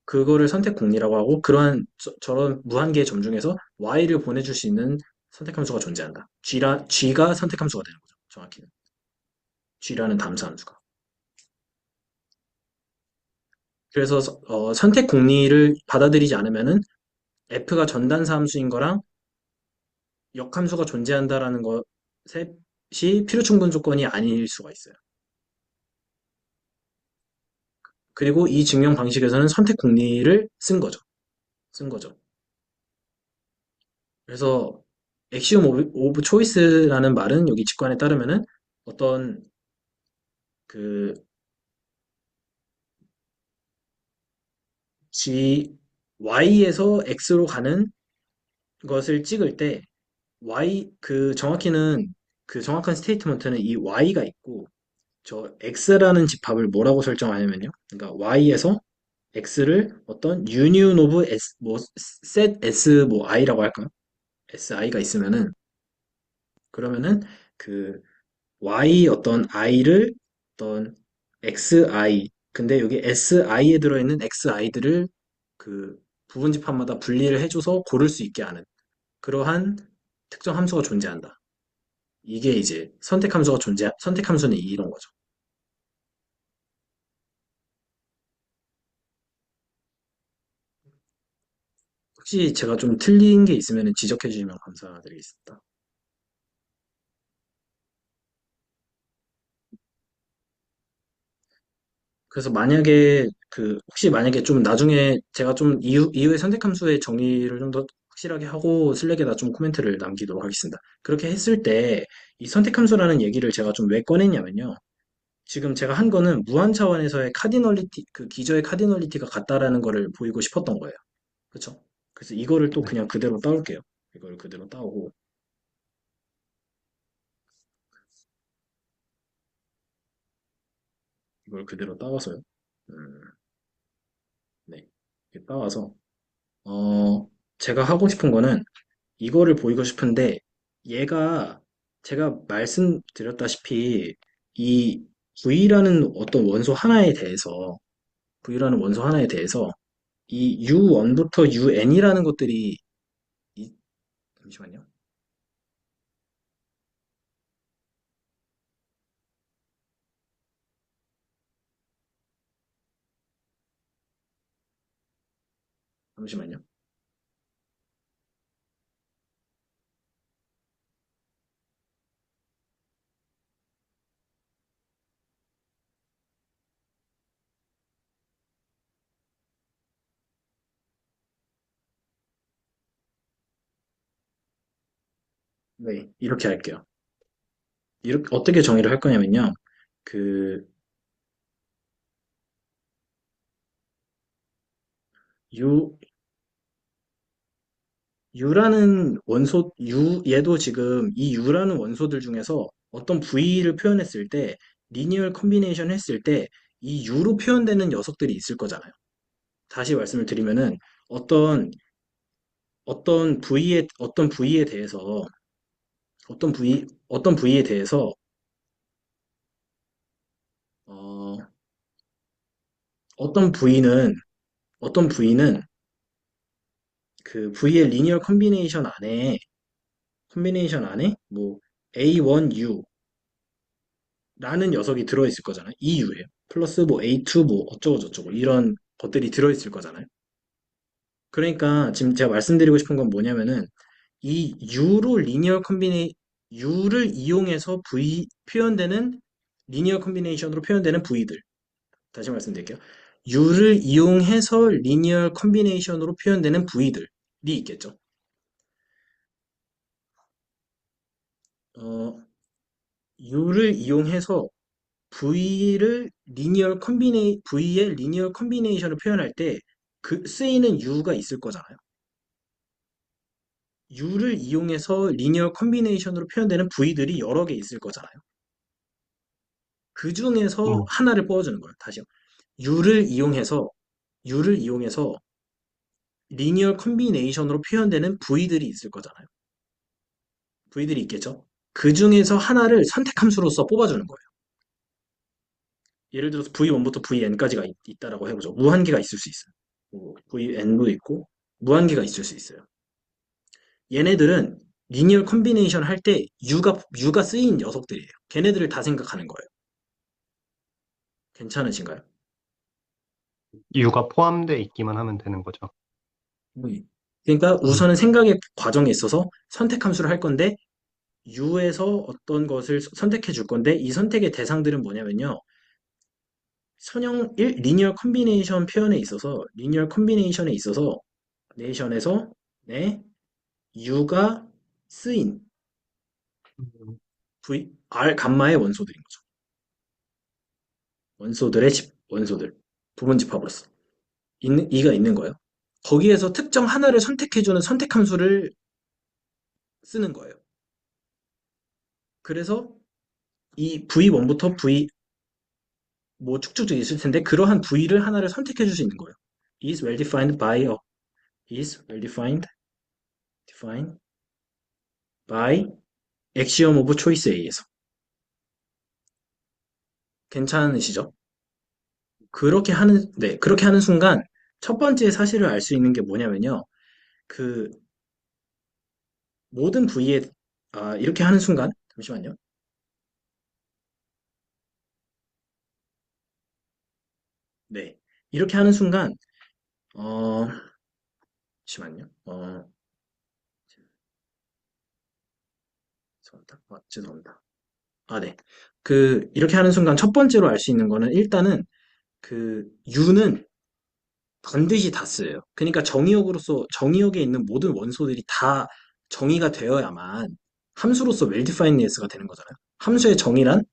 그거를 선택 공리라고 하고 그러한 저런 무한계의 점 중에서 y를 보내줄 수 있는 선택 함수가 존재한다. G가 선택 함수가 되는 거죠. 정확히는. G라는 담수 함수가. 그래서 선택 공리를 받아들이지 않으면은 F가 전단사 함수인 거랑 역함수가 존재한다라는 것이 필요충분 조건이 아닐 수가 있어요. 그리고 이 증명 방식에서는 선택 공리를 쓴 거죠. 그래서 엑시움 오브 초이스라는 말은 여기 직관에 따르면은 어떤 그 Y에서 X로 가는 것을 찍을 때 정확히는 그 정확한 스테이트먼트는 이 Y가 있고 저 X라는 집합을 뭐라고 설정하냐면요. 그러니까 Y에서 X를 어떤 union of S 뭐 set S 뭐 I라고 할까요? SI가 있으면은 그러면은 그 Y 어떤 I를 어떤 XI 근데 여기 SI에 들어있는 XI들을 그 부분 집합마다 분리를 해줘서 고를 수 있게 하는 그러한 특정 함수가 존재한다. 이게 이제 선택 함수는 이런 거죠. 혹시 제가 좀 틀린 게 있으면 지적해 주시면 감사드리겠습니다. 그래서 혹시 만약에 좀 나중에 제가 좀 이후의 선택 함수의 정의를 좀 더 확실하게 하고 슬랙에다 좀 코멘트를 남기도록 하겠습니다. 그렇게 했을 때 이 선택 함수라는 얘기를 제가 좀 왜 꺼냈냐면요. 지금 제가 한 거는 무한 차원에서의 그 기저의 카디널리티가 같다라는 거를 보이고 싶었던 거예요. 그렇죠? 그래서 이거를 또 네. 그냥 그대로 따올게요. 이걸 그대로 따오고 이걸 그대로 따와서요. 음, 네. 이렇게 따와서, 어, 제가 하고 싶은 거는 이거를 보이고 싶은데, 얘가 제가 말씀드렸다시피, 이 V라는 어떤 원소 하나에 대해서, V라는 원소 하나에 대해서, 이 U1부터 UN이라는 것들이, 잠시만요. 잠시만요. 네, 이렇게 할게요. 이렇게, 어떻게 정의를 할 거냐면요. 그, U, U라는 원소, 얘도 지금 이 U라는 원소들 중에서 어떤 V를 표현했을 때, 리니얼 컨비네이션 했을 때, 이 U로 표현되는 녀석들이 있을 거잖아요. 다시 말씀을 드리면은, 어떤, 어떤 V에 대해서, 어떤 V에 대해서, 어, 어떤 V는, 어떤 V는 그 V의 리니얼 컨비네이션 안에, 뭐, A1U, 라는 녀석이 들어있을 거잖아요. EU예요. 플러스 뭐 A2 뭐 어쩌고 저쩌고 이런 것들이 들어있을 거잖아요. 그러니까 지금 제가 말씀드리고 싶은 건 뭐냐면은 이 U를 이용해서 V 표현되는 리니어 컨비네이션으로 표현되는 V들. 다시 말씀드릴게요. U를 이용해서 리니어 컨비네이션으로 표현되는 V들이 있겠죠. 어, U를 이용해서 V의 리니어 컨비네이션을 표현할 때 그 쓰이는 U가 있을 거잖아요. U를 이용해서 리니어 컨비네이션으로 표현되는 V들이 여러 개 있을 거잖아요. 그 중에서 음, 하나를 뽑아주는 거예요. 다시요. U를 이용해서 U를 이용해서 리니어 컨비네이션으로 표현되는 V들이 있을 거잖아요. V들이 있겠죠. 그 중에서 하나를 선택함수로써 뽑아주는 거예요. 예를 들어서 V1부터 VN까지가 있다라고 해보죠. 무한개가 있을 수 있어요. 뭐 VN도 있고 무한개가 있을 수 있어요. 얘네들은 리니얼 컨비네이션 할 때 U가 쓰인 녀석들이에요. 걔네들을 다 생각하는 거예요. 괜찮으신가요? U가 포함되어 있기만 하면 되는 거죠. 음. 그러니까 음, 우선은 생각의 과정에 있어서 선택 함수를 할 건데 U에서 어떤 것을 선택해 줄 건데 이 선택의 대상들은 뭐냐면요. 선형 1 리니얼 컨비네이션에 있어서 네이션에서 네, U가 쓰인 R 감마의 원소들인 거죠. 원소들 부분 집합으로서 이가 있는 거예요. 거기에서 특정 하나를 선택해주는 선택 함수를 쓰는 거예요. 그래서 이 V1부터 V 뭐 쭉쭉쭉 있을 텐데 그러한 V를 하나를 선택해 줄 수 있는 거예요. is well defined by axiom of choice A에서 괜찮으시죠? 그렇게 하는 순간 첫 번째 사실을 알 수 있는 게 뭐냐면요. 그 모든 V에 이렇게 하는 순간 잠시만요. 네. 이렇게 하는 순간 어 잠시만요. 죄송합니다. 죄송합니다. 네. 이렇게 하는 순간 첫 번째로 알 수 있는 거는 일단은 U는 반드시 다 쓰여요. 그러니까 정의역에 있는 모든 원소들이 다 정의가 되어야만 함수로서 well-definedness가 되는 거잖아요. 함수의 정의란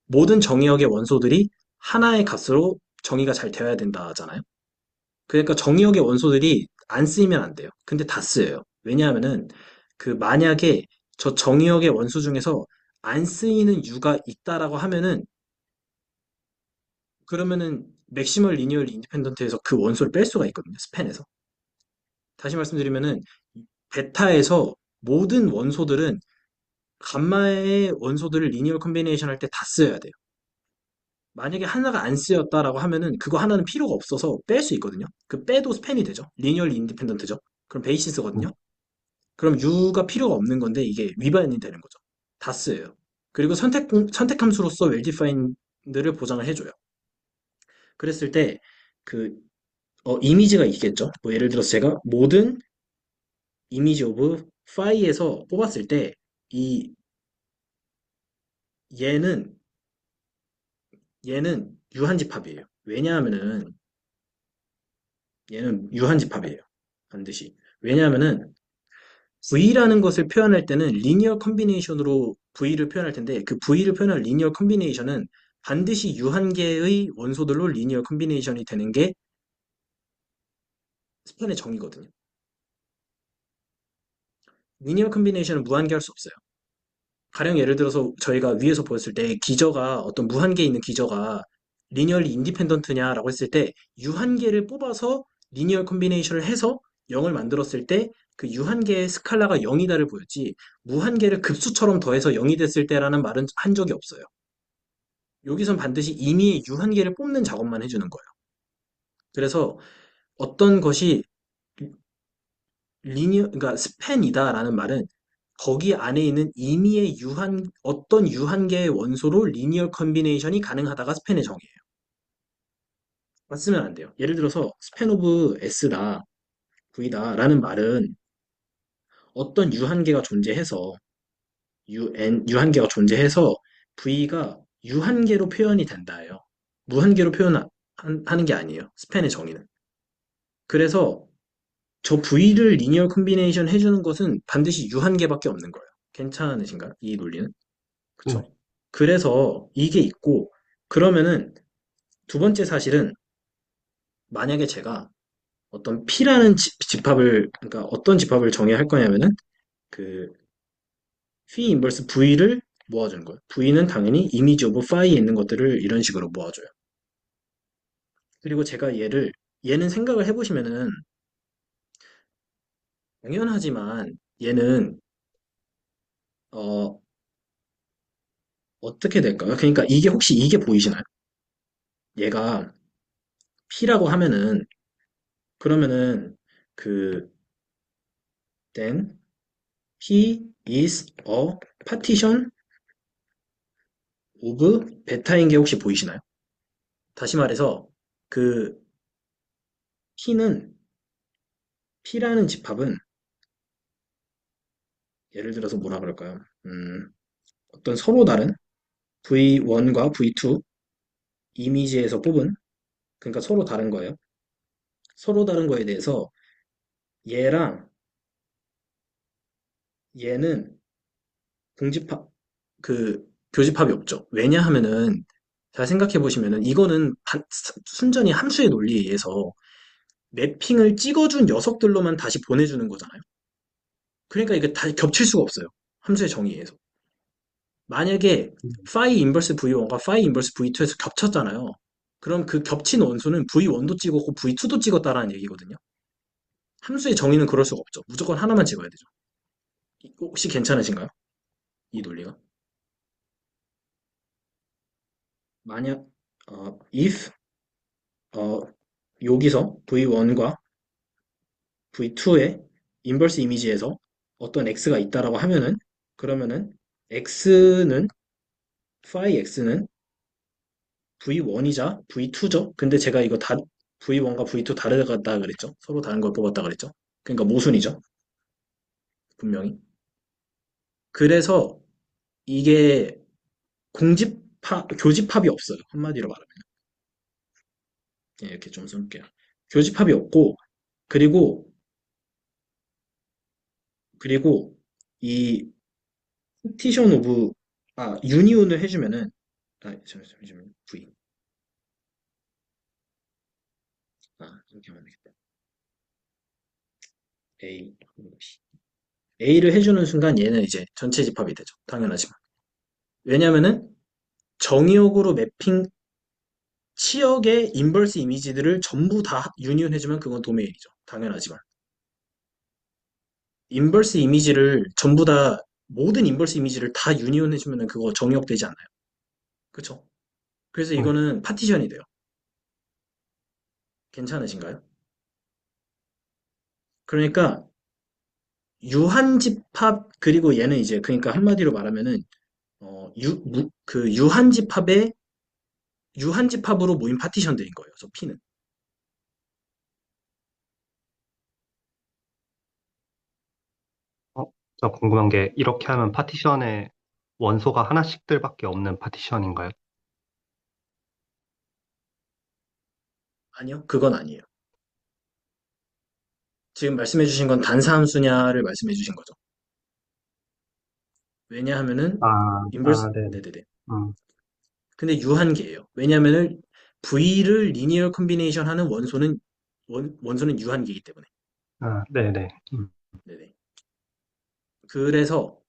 모든 정의역의 원소들이 하나의 값으로 정의가 잘 되어야 된다잖아요. 그러니까 정의역의 원소들이 안 쓰이면 안 돼요. 근데 다 쓰여요. 왜냐하면은 만약에 저 정의역의 원소 중에서 안 쓰이는 U가 있다라고 하면은 그러면은 맥시멀 리니얼 인디펜던트에서 그 원소를 뺄 수가 있거든요. 스팬에서. 다시 말씀드리면은 베타에서 모든 원소들은 감마의 원소들을 리니얼 컨비네이션 할 때 다 써야 돼요. 만약에 하나가 안 쓰였다라고 하면은 그거 하나는 필요가 없어서 뺄 수 있거든요. 그 빼도 스팬이 되죠. 리니얼 인디펜던트죠. 그럼 베이시스거든요. 음, 그럼 U가 필요가 없는 건데 이게 위반이 되는 거죠. 다 쓰여요. 그리고 선택 함수로서 웰디파인드를 보장을 해줘요. 그랬을 때 그 이미지가 있겠죠. 뭐 예를 들어서 제가 모든 이미지 오브 파이에서 뽑았을 때 이 얘는 얘는 유한집합이에요. 왜냐하면은 얘는 유한집합이에요. 반드시. 왜냐하면은 V라는 것을 표현할 때는 리니어 컨비네이션으로 V를 표현할 텐데 그 V를 표현할 리니어 컨비네이션은 반드시 유한계의 원소들로 리니어 컨비네이션이 되는 게 스판의 정의거든요. 리니어 컨비네이션은 무한계할 수 없어요. 가령 예를 들어서 저희가 위에서 보였을 때 기저가 어떤 무한계에 있는 기저가 리니얼리 인디펜던트냐라고 했을 때 유한계를 뽑아서 리니얼 컨비네이션을 해서 0을 만들었을 때 그 유한계의 스칼라가 0이다를 보였지 무한계를 급수처럼 더해서 0이 됐을 때라는 말은 한 적이 없어요. 여기선 반드시 임의의 유한계를 뽑는 작업만 해주는 거예요. 그래서 어떤 것이 그러니까 스팬이다라는 말은 거기 안에 있는 임의의 어떤 유한계의 원소로 리니어 컨비네이션이 가능하다가 스팬의 정의예요. 맞으면 안 돼요. 예를 들어서 스팬 오브 S다, V다라는 말은 어떤 유한계가 존재해서 V가 유한계로 표현이 된다예요. 무한계로 표현하는 게 아니에요. 스팬의 정의는. 그래서 저 V를 리니어 컨비네이션 해주는 것은 반드시 유한계밖에 없는 거예요. 괜찮으신가요? 이 논리는? 네. 그쵸? 그래서 이게 있고, 그러면은 두 번째 사실은 만약에 제가 어떤 P라는 그러니까 어떤 집합을 정의할 거냐면은 그 phi 인버스 V를 모아주는 거예요. V는 당연히 이미지 오브 phi에 있는 것들을 이런 식으로 모아줘요. 그리고 제가 얘는 생각을 해보시면은 당연하지만 얘는 어, 어떻게 될까요? 그러니까 이게 혹시 이게 보이시나요? 얘가 P라고 하면은 그러면은 그 then P is a partition of 베타인 게 혹시 보이시나요? 다시 말해서 그 P는 P라는 집합은 예를 들어서 뭐라 그럴까요? 어떤 서로 다른 V1과 V2 이미지에서 뽑은 그러니까 서로 다른 거예요. 서로 다른 거에 대해서 얘랑 얘는 공집합 그 교집합이 없죠. 왜냐하면은 잘 생각해 보시면은 이거는 순전히 함수의 논리에 의해서 매핑을 찍어준 녀석들로만 다시 보내주는 거잖아요. 그러니까 이게 다 겹칠 수가 없어요. 함수의 정의에 의해서. 만약에 음, phi 인버스 V1과 phi 인버스 V2에서 겹쳤잖아요. 그럼 그 겹친 원소는 V1도 찍었고 V2도 찍었다라는 얘기거든요. 함수의 정의는 그럴 수가 없죠. 무조건 하나만 찍어야 되죠. 혹시 괜찮으신가요? 이 논리가? 만약 if 어, 여기서 V1과 V2의 인버스 이미지에서 어떤 x가 있다라고 하면은 그러면은 x는 phi x는 V1이자 V2죠. 근데 제가 이거 V1과 V2 다르다 그랬죠. 서로 다른 걸 뽑았다 그랬죠. 그러니까 모순이죠. 분명히. 그래서 이게 교집합이 없어요. 한마디로 말하면. 예, 이렇게 좀 써볼게요. 교집합이 없고, 그리고, 그리고, 이, 파티션 오브, 유니온을 해주면은, 잠시만요. V. 이렇게 하면 되겠다. A, A를 해주는 순간 얘는 이제 전체 집합이 되죠. 당연하지만. 왜냐면은, 정의역으로 매핑, 치역의 인버스 이미지들을 전부 다 유니온해주면 그건 도메인이죠. 당연하지만. 인버스 이미지를 전부 다, 모든 인버스 이미지를 다 유니온해주면 그거 정의역되지 않나요? 그쵸? 그래서 네. 이거는 파티션이 돼요. 괜찮으신가요? 그러니까 유한집합 그리고 얘는 이제 그러니까 한마디로 말하면은 그 유한집합으로 모인 파티션들인 거예요. 저 P는. 어, 저 궁금한 게 이렇게 하면 파티션에 원소가 하나씩들밖에 없는 파티션인가요? 아니요, 그건 아니에요. 지금 말씀해주신 건 단사함수냐를 말씀해주신 거죠. 왜냐하면은 아, 인버스 네. 네네네. 음, 근데 유한계예요. 왜냐하면은 V를 리니어 컨비네이션 하는 원소는 유한계이기 때문에. 네네. 네네. 그래서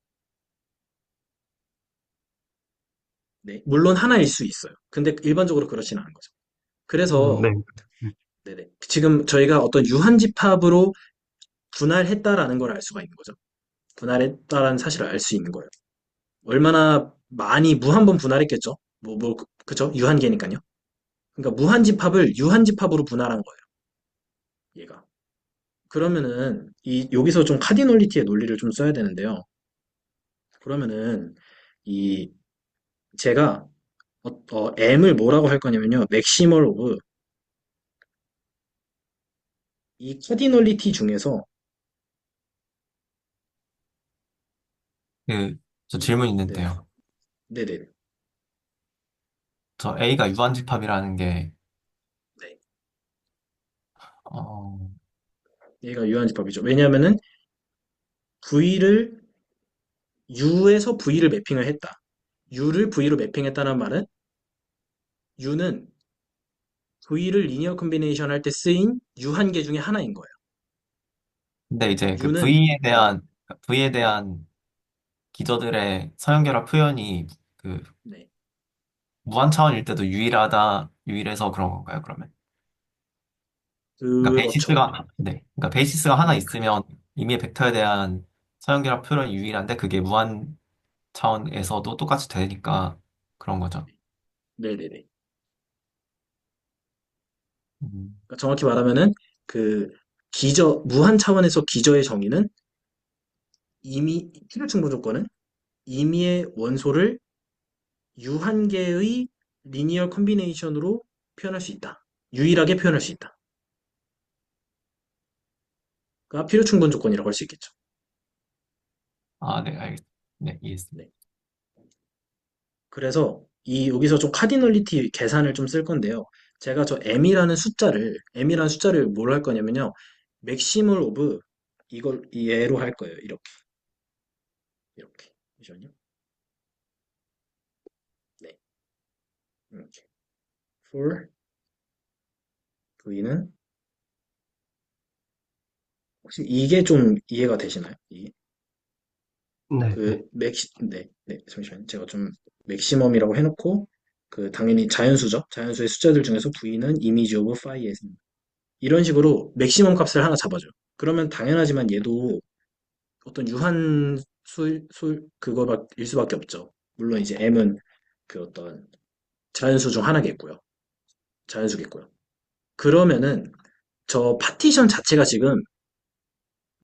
네, 물론 하나일 수 있어요. 근데 일반적으로 그렇지는 않은 거죠. 네. 그래서 네네. 지금 저희가 어떤 유한집합으로 분할했다라는 걸 알 수가 있는 거죠. 분할했다라는 사실을 알 수 있는 거예요. 얼마나 많이 무한번 분할했겠죠? 그쵸? 유한계니까요. 그러니까 무한집합을 유한집합으로 분할한 거예요. 얘가. 그러면은 여기서 좀 카디널리티의 논리를 좀 써야 되는데요. 그러면은 이 제가 M을 뭐라고 할 거냐면요. 맥시멀 오브 이 카디널리티 중에서 그, 저 질문 네, 있는데요. 네네, 저 A가 유한집합이라는 게, 네. 어, 얘가 유한집합이죠. 왜냐하면은 V를 U에서 V를 매핑을 했다. U를 V로 매핑했다는 말은 U는 V를 리니어 컨비네이션 할 때 쓰인 유한계 중에 하나인 거예요. 근데 이제 그 U는 네네, V에 대한 기저들의 서연결합 표현이 그 네, 무한 차원일 때도 유일해서 그런 건가요, 그러면? 그러니까 그렇죠. 네. 그러니까 베이시스가 하나 있으면 이미의 벡터에 대한 서연결합 표현이 유일한데 그게 무한 차원에서도 똑같이 되니까 그런 거죠. 네네네. 음. 그러니까 정확히 말하면은 그 무한 차원에서 기저의 정의는 필요충 무조건은 임의의 원소를 유한계의 리니어 컨비네이션으로 표현할 수 있다. 유일하게 표현할 수 있다. 가 필요충분 조건이라고 할 수 있겠죠. 아, 네, 알겠습니다. 네, 이해했습니다. 네. 그래서 여기서 좀 카디널리티 계산을 좀 쓸 건데요. 제가 M이라는 숫자를 뭘 할 거냐면요. 맥시멀 오브 이걸 얘로 할 거예요. 이렇게. 잠시만요. 네. 이렇게. for v는 혹시 이게 좀 이해가 되시나요? 네, 네. 네, 네, 잠시만요. 제가 좀 맥시멈이라고 해놓고 당연히 자연수죠. 자연수의 숫자들 중에서 v는 이미지 오브 파이에 이런 식으로 맥시멈 값을 하나 잡아줘요. 그러면 당연하지만 얘도 어떤 그거일 수밖에 없죠. 물론 이제 m은 그 어떤 자연수 중 하나겠고요. 자연수겠고요. 그러면은 저 파티션 자체가 지금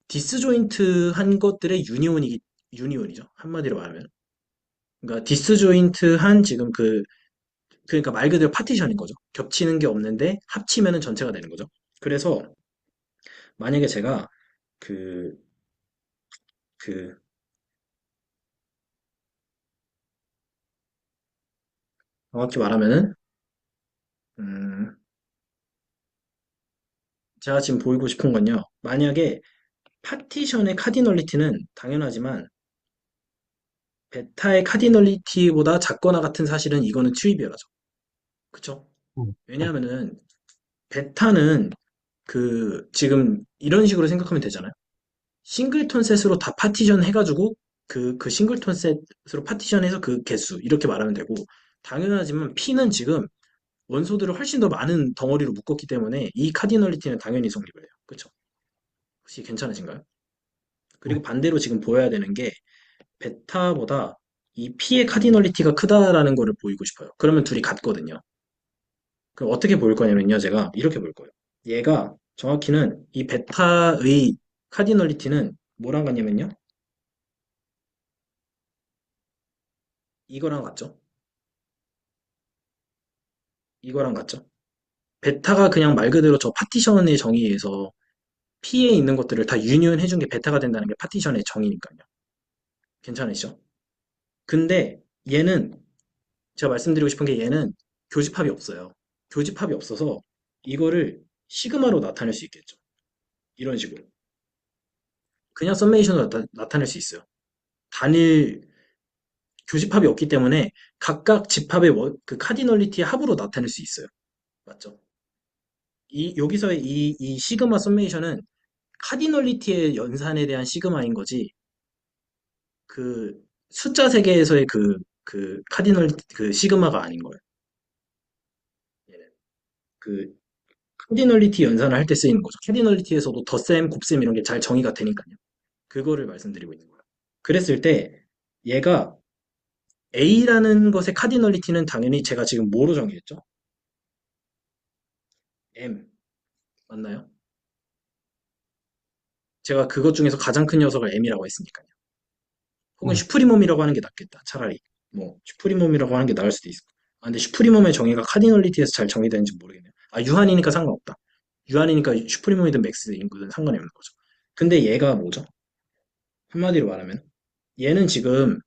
디스조인트한 것들의 유니온이죠. 한마디로 말하면. 그러니까 디스조인트한 지금 그러니까 말 그대로 파티션인 거죠. 겹치는 게 없는데 합치면은 전체가 되는 거죠. 그래서 만약에 제가 그, 그, 정확히 말하면은, 음, 제가 지금 보이고 싶은 건요. 만약에 파티션의 카디널리티는 당연하지만 베타의 카디널리티보다 작거나 같은 사실은 이거는 트리비얼하죠. 그쵸? 네. 왜냐하면은 베타는 지금 이런 식으로 생각하면 되잖아요. 싱글톤 셋으로 다 파티션 해가지고 그 싱글톤 셋으로 파티션해서 그 개수 이렇게 말하면 되고 당연하지만 P는 지금 원소들을 훨씬 더 많은 덩어리로 묶었기 때문에 이 카디널리티는 당연히 성립을 해요. 그쵸? 혹시 괜찮으신가요? 네. 그리고 반대로 지금 보여야 되는 게 베타보다 이 P의 카디널리티가 크다라는 거를 보이고 싶어요. 그러면 둘이 같거든요. 그럼 어떻게 보일 거냐면요. 제가 이렇게 볼 거예요. 얘가 정확히는 이 베타의 카디널리티는 뭐랑 같냐면요. 이거랑 같죠? 이거랑 같죠? 베타가 그냥 말 그대로 저 파티션의 정의에서 P에 있는 것들을 다 유니온해 준 게 베타가 된다는 게 파티션의 정의니까요. 괜찮으시죠? 근데 얘는 제가 말씀드리고 싶은 게 얘는 교집합이 없어요. 교집합이 없어서 이거를 시그마로 나타낼 수 있겠죠. 이런 식으로. 그냥 썸메이션으로 나타낼 수 있어요. 단일 교집합이 없기 때문에 각각 집합의 그 카디널리티의 합으로 나타낼 수 있어요. 맞죠? 여기서의 이 시그마 썸메이션은 카디널리티의 연산에 대한 시그마인 거지, 그 숫자 세계에서의 그 그 시그마가 아닌 거예요. 얘는. 그 카디널리티 연산을 할 때 쓰이는 거죠. 카디널리티에서도 덧셈, 곱셈 이런 게 잘 정의가 되니까요. 그거를 말씀드리고 있는 거예요. 그랬을 때 얘가 A라는 것의 카디널리티는 당연히 제가 지금 뭐로 정의했죠? M. 맞나요? 제가 그것 중에서 가장 큰 녀석을 M이라고 했으니까요. 혹은 네. 슈프리멈이라고 하는 게 낫겠다. 차라리. 뭐 슈프리멈이라고 하는 게 나을 수도 있어. 아, 근데 슈프리멈의 정의가 카디널리티에서 잘 정의되는지 모르겠네요. 아, 유한이니까 상관없다. 유한이니까 슈프리멈이든 맥스이든 상관이 없는 거죠. 근데 얘가 뭐죠? 한마디로 말하면 얘는 지금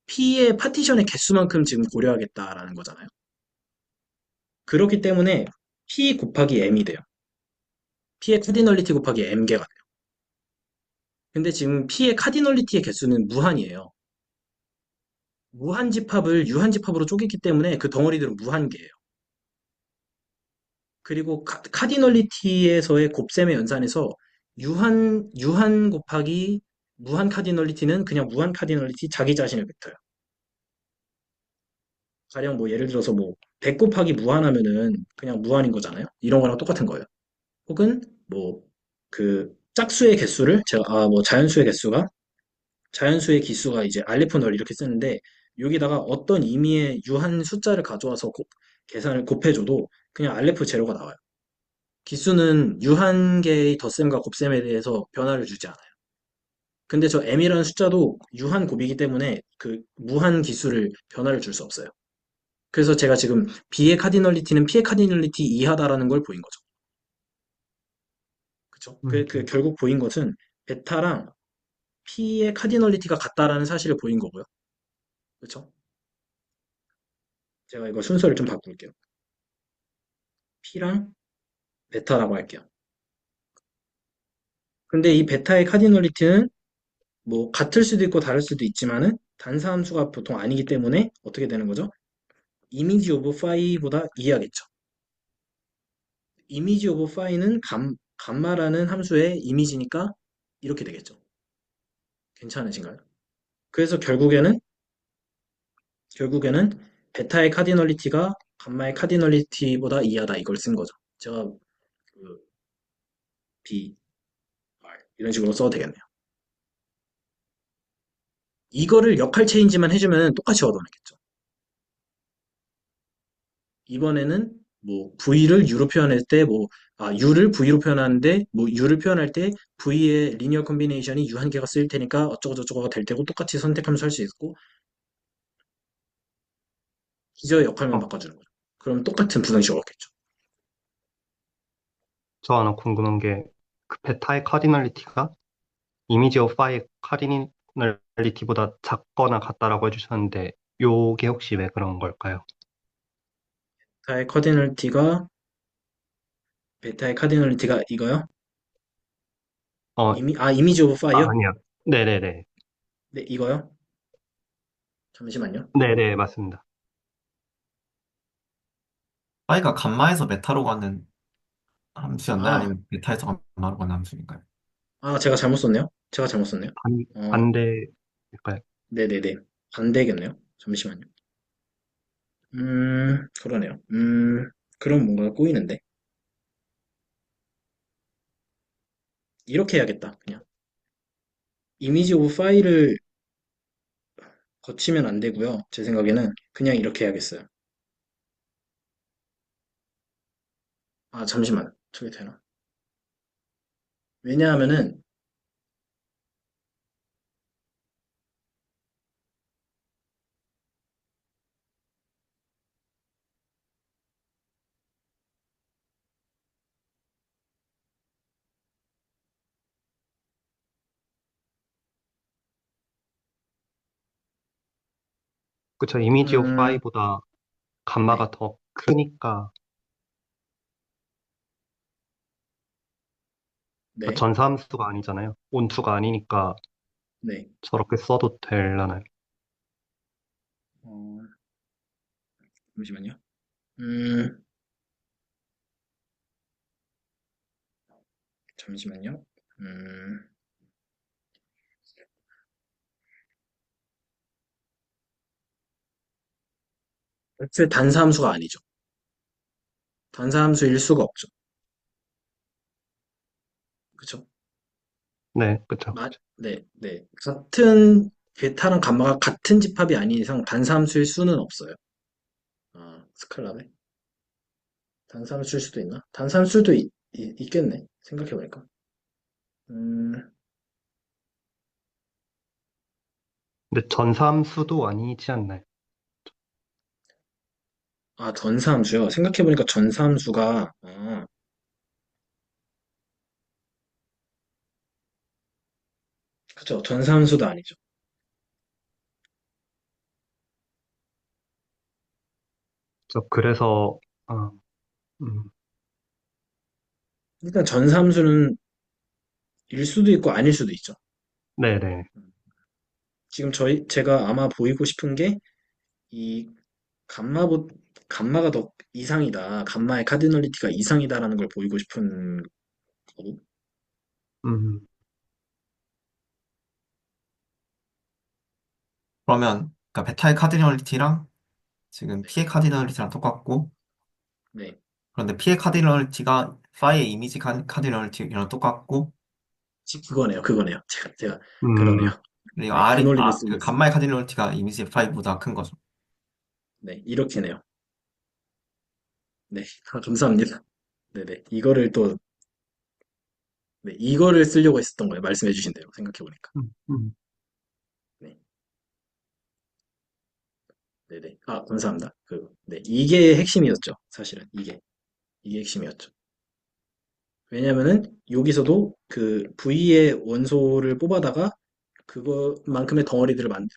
P의 파티션의 개수만큼 지금 고려하겠다라는 거잖아요. 그렇기 때문에 P 곱하기 M이 돼요. P의 카디널리티 곱하기 M개가 돼요. 근데 지금 P의 카디널리티의 개수는 무한이에요. 무한집합을 유한집합으로 쪼갰기 때문에 그 덩어리들은 무한개예요. 그리고 카디널리티에서의 곱셈의 연산에서 유한 곱하기 무한 카디널리티는 그냥 무한 카디널리티 자기 자신을 뱉어요. 가령 뭐 예를 들어서 뭐 100 곱하기 무한하면은 그냥 무한인 거잖아요. 이런 거랑 똑같은 거예요. 혹은 뭐 그 짝수의 개수를 제가 뭐 자연수의 기수가 이제 알레프 널 이렇게 쓰는데 여기다가 어떤 의미의 유한 숫자를 가져와서 계산을 곱해줘도 그냥 알레프 제로가 나와요. 기수는 유한계의 덧셈과 곱셈에 대해서 변화를 주지 않아요. 근데 저 m이라는 숫자도 유한 곱이기 때문에 그 무한 기수를 변화를 줄 수 없어요. 그래서 제가 지금 b의 카디널리티는 p의 카디널리티 이하다라는 걸 보인 거죠. 그쵸? 그 네. 결국 보인 것은 베타랑 p의 카디널리티가 같다라는 사실을 보인 거고요. 그쵸? 제가 이거 순서를 좀 바꿀게요. p랑 베타라고 할게요. 근데 이 베타의 카디널리티는 뭐 같을 수도 있고 다를 수도 있지만은 단사함수가 보통 아니기 때문에 어떻게 되는 거죠? 이미지 오브 파이보다 이해하겠죠. 이미지 오브 파이는 감마라는 함수의 이미지니까 이렇게 되겠죠. 괜찮으신가요? 그래서 결국에는 베타의 카디널리티가 감마의 카디널리티보다 이하다 이걸 쓴 거죠. 제가 그 B, R 이런 식으로 써도 되겠네요. 이거를 역할 체인지만 해주면 똑같이 얻어내겠죠. 이번에는 뭐 V를 U로 표현할 때 U를 V로 표현하는데 뭐 U를 표현할 때 V의 리니어 컨비네이션이 U 한 개가 쓰일 테니까 어쩌고저쩌고가 될 테고 똑같이 선택하면서 할 수 있고 기저의 역할만 어, 바꿔주는 거죠. 그럼 똑같은 분항식이 얻겠죠. 저 하나 궁금한 게, 그 베타의 카디널리티가 이미지 오브 파이의 카디널리티보다 작거나 같다라고 해주셨는데, 요게 혹시 왜 그런 걸까요? 베타의 카디널리티가 이거요? 어, 이미지 오브 파이요? 아니요. 네네네. 네, 이거요? 잠시만요. 네네, 맞습니다. 파이가 감마에서 메타로 가는 함수였나요? 아, 아니면 메타에서 감마로 가는 함수인가요? 제가 잘못 썼네요. 제가 잘못 썼네요. 어, 반대일까요? 네네네. 반대겠네요. 잠시만요. 그러네요. 그럼 뭔가 꼬이는데. 이렇게 해야겠다, 그냥. 이미지 오브 파일을 거치면 안 되고요. 제 생각에는 그냥 이렇게 해야겠어요. 아, 잠시만. 저게 되나? 왜냐하면은, 그쵸. 이미지 오브 음, 파일보다 네, 감마가 더 크니까 그 네, 전사함수가 아니잖아요. 온투가 아니니까 네. 저렇게 써도 되려나요? 어, 잠시만요. 음, 잠시만요. 음, 애초에 단사함수가 아니죠. 단사함수일 수가 없죠. 그쵸? 네, 그쵸. 네, 네. 같은 베타랑 감마가 같은 집합이 아닌 이상 단사함수일 수는 없어요. 아, 스칼라네. 단사함수일 수도 있나? 단사함수도 있겠네. 생각해보니까. 음, 근데 전사함수도 아니지 않나요? 아, 전사함수요. 생각해보니까 전사함수가, 그쵸. 전사함수도 아니죠. 그래서, 아, 음, 일단 전사함수는 일 수도 있고 아닐 수도 있죠. 네네. 지금 제가 아마 보이고 싶은 게, 이 감마보, 감마가 더 이상이다. 감마의 카디널리티가 이상이다라는 걸 보이고 싶은 거고. 음, 그러면 그러니까 베타의 카디널리티랑 지금 네, P의 카디널리티랑 똑같고 네. 그런데 P의 카디널리티가 파이의 이미지 카디널리티랑 똑같고 그거네요. 그거네요. 그러네요. 음, 네, 그 논리를 쓰고 그 있어요. 감마의 카디널리티가 이미지 파이보다 큰 거죠. 네, 이렇게네요. 네, 감사합니다. 네네. 이거를 또, 네, 이거를 쓰려고 했었던 거예요. 말씀해주신 대로 생각해보니까. 음, 음. 네, 네네. 아, 감사합니다. 네, 이게 핵심이었죠. 사실은 이게 핵심이었죠. 왜냐면은 여기서도 그 V의 원소를 뽑아다가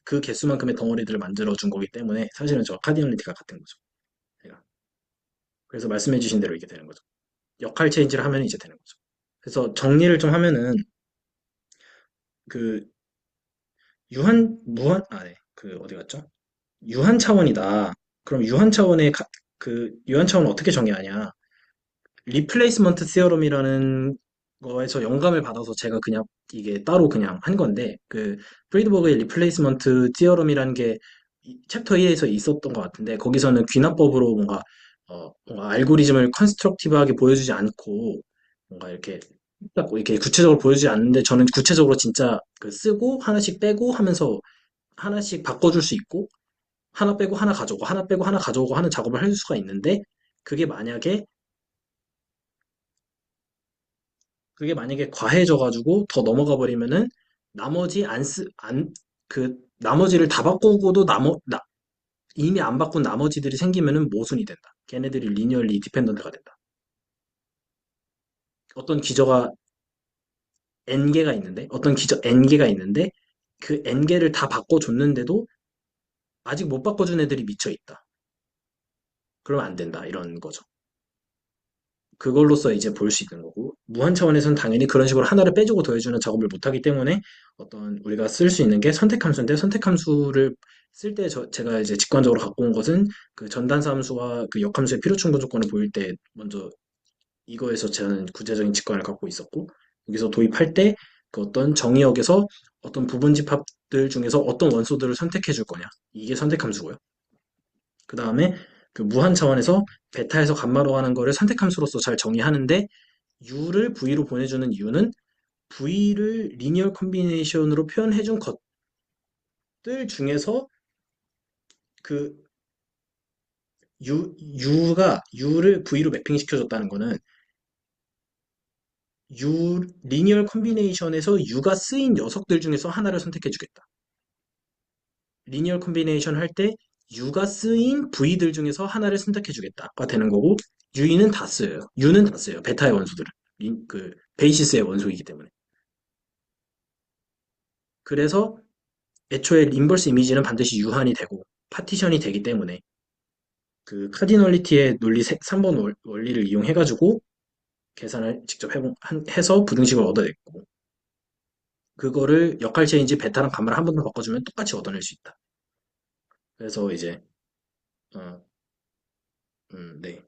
그 개수만큼의 덩어리들을 만들어 준 거기 때문에 사실은 저 카디널리티가 같은 거죠. 제가. 그래서 말씀해주신 대로 이게 되는 거죠. 역할 체인지를 하면 이제 되는 거죠. 그래서 정리를 좀 하면은 그 네. 어디 갔죠? 유한 차원이다. 그럼 유한 차원을 어떻게 정의하냐? 리플레이스먼트 시어럼이라는 거에서 영감을 받아서 제가 그냥 이게 따로 그냥 한 건데 프리드버그의 리플레이스먼트 시어럼이라는 게 챕터 2에서 있었던 것 같은데 거기서는 귀납법으로 뭔가 알고리즘을 컨스트럭티브하게 보여주지 않고 뭔가 이렇게 딱 이렇게 구체적으로 보여주지 않는데 저는 구체적으로 진짜 쓰고 하나씩 빼고 하면서 하나씩 바꿔줄 수 있고 하나 빼고 하나 가져오고 하나 빼고 하나 가져오고 하는 작업을 할 수가 있는데 그게 만약에 그게 만약에 과해져가지고 더 넘어가 버리면은 나머지 나머지를 다 바꾸고도 이미 안 바꾼 나머지들이 생기면은 모순이 된다. 걔네들이 리니얼리 디펜던트가 된다. 어떤 기저가 n개가 있는데, 어떤 기저 n개가 있는데, 그 n개를 다 바꿔줬는데도 아직 못 바꿔준 애들이 미쳐 있다. 그러면 안 된다. 이런 거죠. 그걸로써 이제 볼 수 있는 거고 무한 차원에서는 당연히 그런 식으로 하나를 빼주고 더해주는 작업을 못하기 때문에 어떤 우리가 쓸 수 있는 게 선택함수인데 선택함수를 쓸 때 제가 이제 직관적으로 갖고 온 것은 그 전단사 함수와 그 역함수의 필요충분 조건을 보일 때 먼저 이거에서 저는 구체적인 직관을 갖고 있었고 여기서 도입할 때 그 어떤 정의역에서 어떤 부분 집합들 중에서 어떤 원소들을 선택해 줄 거냐 이게 선택함수고요. 그 다음에 그 무한 차원에서 베타에서 감마로 하는 거를 선택함수로서 잘 정의하는데 U를 V로 보내주는 이유는 V를 리니어 컨비네이션으로 표현해준 것들 중에서 그 U를 V로 매핑시켜줬다는 거는 리니어 컨비네이션에서 U가 쓰인 녀석들 중에서 하나를 선택해주겠다. 리니어 컨비네이션 할 때 U가 쓰인 V들 중에서 하나를 선택해주겠다가 되는 거고 U는 다 쓰여요. U는 다 쓰여요. 베타의 원소들은. 그 베이시스의 원소이기 때문에. 그래서 애초에 인버스 이미지는 반드시 유한이 되고 파티션이 되기 때문에 그 카디널리티의 논리 3번 원리를 이용해가지고 계산을 직접 해서 부등식을 얻어냈고 그거를 역할 체인지 베타랑 감마를 한 번 더 바꿔주면 똑같이 얻어낼 수 있다. 그래서 이제 어, 네.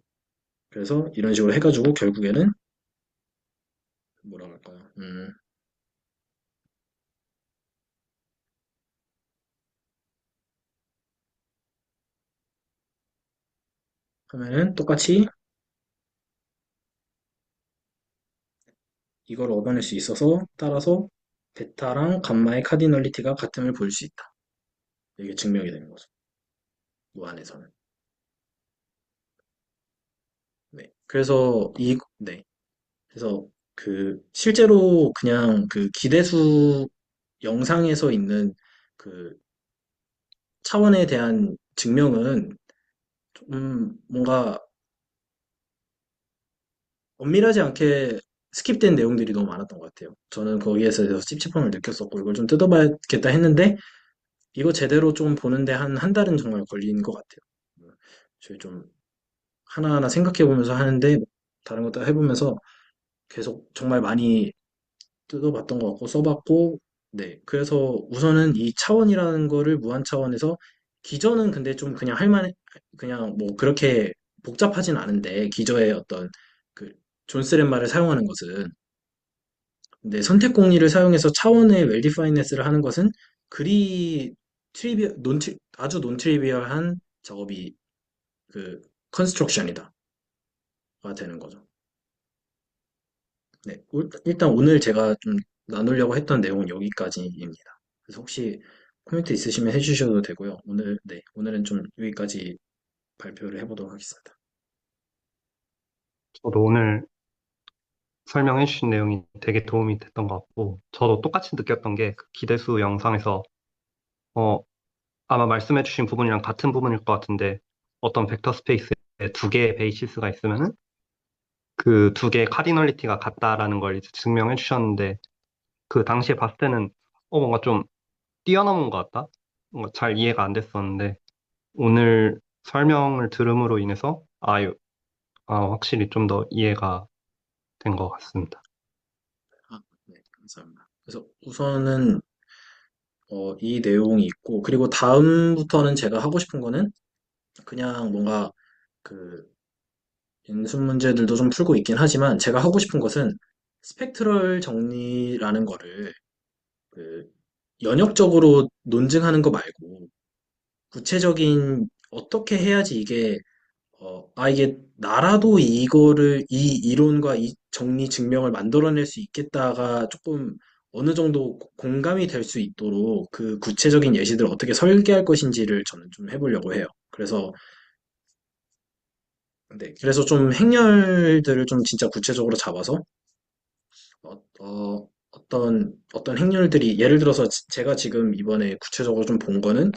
그래서 이런 식으로 해가지고 결국에는 뭐라 할까요? 하면은 똑같이 이걸 얻어낼 수 있어서 따라서 베타랑 감마의 카디널리티가 같음을 보일 수 있다. 이게 증명이 되는 거죠. 무한에서는. 네. 네. 그래서 그 실제로 그냥 그 기대수 영상에서 있는 그 차원에 대한 증명은 좀 뭔가 엄밀하지 않게 스킵된 내용들이 너무 많았던 것 같아요. 저는 거기에서 대해서 찝찝함을 느꼈었고 이걸 좀 뜯어봐야겠다 했는데 이거 제대로 좀 보는데 한 달은 정말 걸린 것 같아요. 저희 좀 하나하나 생각해보면서 하는데 다른 것도 해보면서 계속 정말 많이 뜯어봤던 것 같고 써봤고 네 그래서 우선은 이 차원이라는 거를 무한 차원에서 기저는 근데 좀 그냥 할만 그냥 뭐 그렇게 복잡하진 않은데 기저의 어떤 그 존스렛 말을 사용하는 것은 근데 선택 공리를 사용해서 차원의 웰디파인네스를 하는 것은 그리 아주 논트리비얼한 작업이 그 컨스트럭션이다가 되는 거죠. 네, 일단 오늘 제가 좀 나누려고 했던 내용은 여기까지입니다. 그래서 혹시 코멘트 있으시면 해주셔도 되고요. 오늘은 좀 여기까지 발표를 해보도록 하겠습니다. 저도 오늘 설명해 주신 내용이 되게 도움이 됐던 것 같고, 저도 똑같이 느꼈던 게 그 기대수 영상에서, 어, 아마 말씀해 주신 부분이랑 같은 부분일 것 같은데, 어떤 벡터 스페이스에 두 개의 베이시스가 있으면은 그 두 개의 카디널리티가 같다라는 걸 이제 증명해 주셨는데, 그 당시에 봤을 때는, 뭔가 좀 뛰어넘은 것 같다? 뭔가 잘 이해가 안 됐었는데, 오늘 설명을 들음으로 인해서, 확실히 좀 더 이해가 된 것 같습니다. 네, 감사합니다. 그래서 우선은 이 내용이 있고 그리고 다음부터는 제가 하고 싶은 거는 그냥 뭔가 그 인수 문제들도 좀 풀고 있긴 하지만 제가 하고 싶은 것은 스펙트럴 정리라는 거를 그 연역적으로 논증하는 거 말고 구체적인 어떻게 해야지 이게 나라도 이 이론과 이 정리 증명을 만들어낼 수 있겠다가 조금 어느 정도 공감이 될 수 있도록 그 구체적인 예시들을 어떻게 설계할 것인지를 저는 좀 해보려고 해요. 그래서 좀 행렬들을 좀 진짜 구체적으로 잡아서 어떤 행렬들이 예를 들어서 제가 지금 이번에 구체적으로 좀 본 거는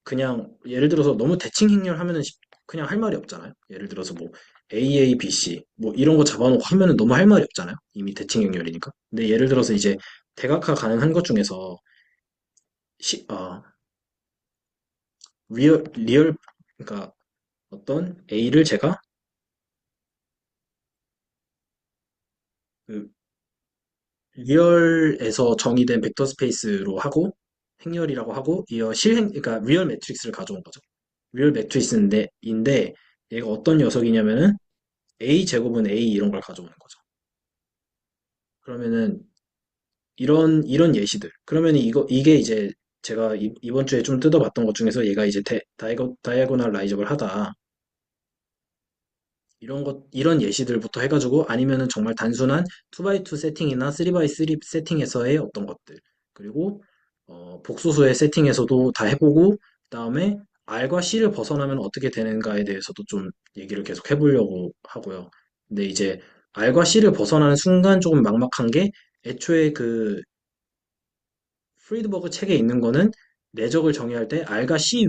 그냥 예를 들어서 너무 대칭 행렬 하면은 그냥 할 말이 없잖아요. 예를 들어서 뭐 AA, BC 뭐 이런 거 잡아놓고 하면은 너무 할 말이 없잖아요. 이미 대칭 행렬이니까. 근데 예를 들어서 이제 대각화 가능한 것 중에서 시, 어, 리얼 그러니까 어떤 A를 제가 그 리얼에서 정의된 벡터 스페이스로 하고 행렬이라고 하고 이어 그러니까 리얼 매트릭스를 가져온 거죠. 리얼 매트릭스인데 얘가 어떤 녀석이냐면은 A 제곱은 A 이런 걸 가져오는 거죠. 그러면은 이런 예시들. 그러면 이게 이제 제가 이번 주에 좀 뜯어봤던 것 중에서 얘가 이제 다이아고날 라이저블 하다. 이런 예시들부터 해가지고 아니면은 정말 단순한 2x2 세팅이나 3x3 세팅에서의 어떤 것들. 그리고 복소수의 세팅에서도 다 해보고 그다음에 R과 C를 벗어나면 어떻게 되는가에 대해서도 좀 얘기를 계속 해보려고 하고요. 근데 이제 R과 C를 벗어나는 순간 조금 막막한 게 애초에 그 프리드버그 책에 있는 거는 내적을 정의할 때 R과 C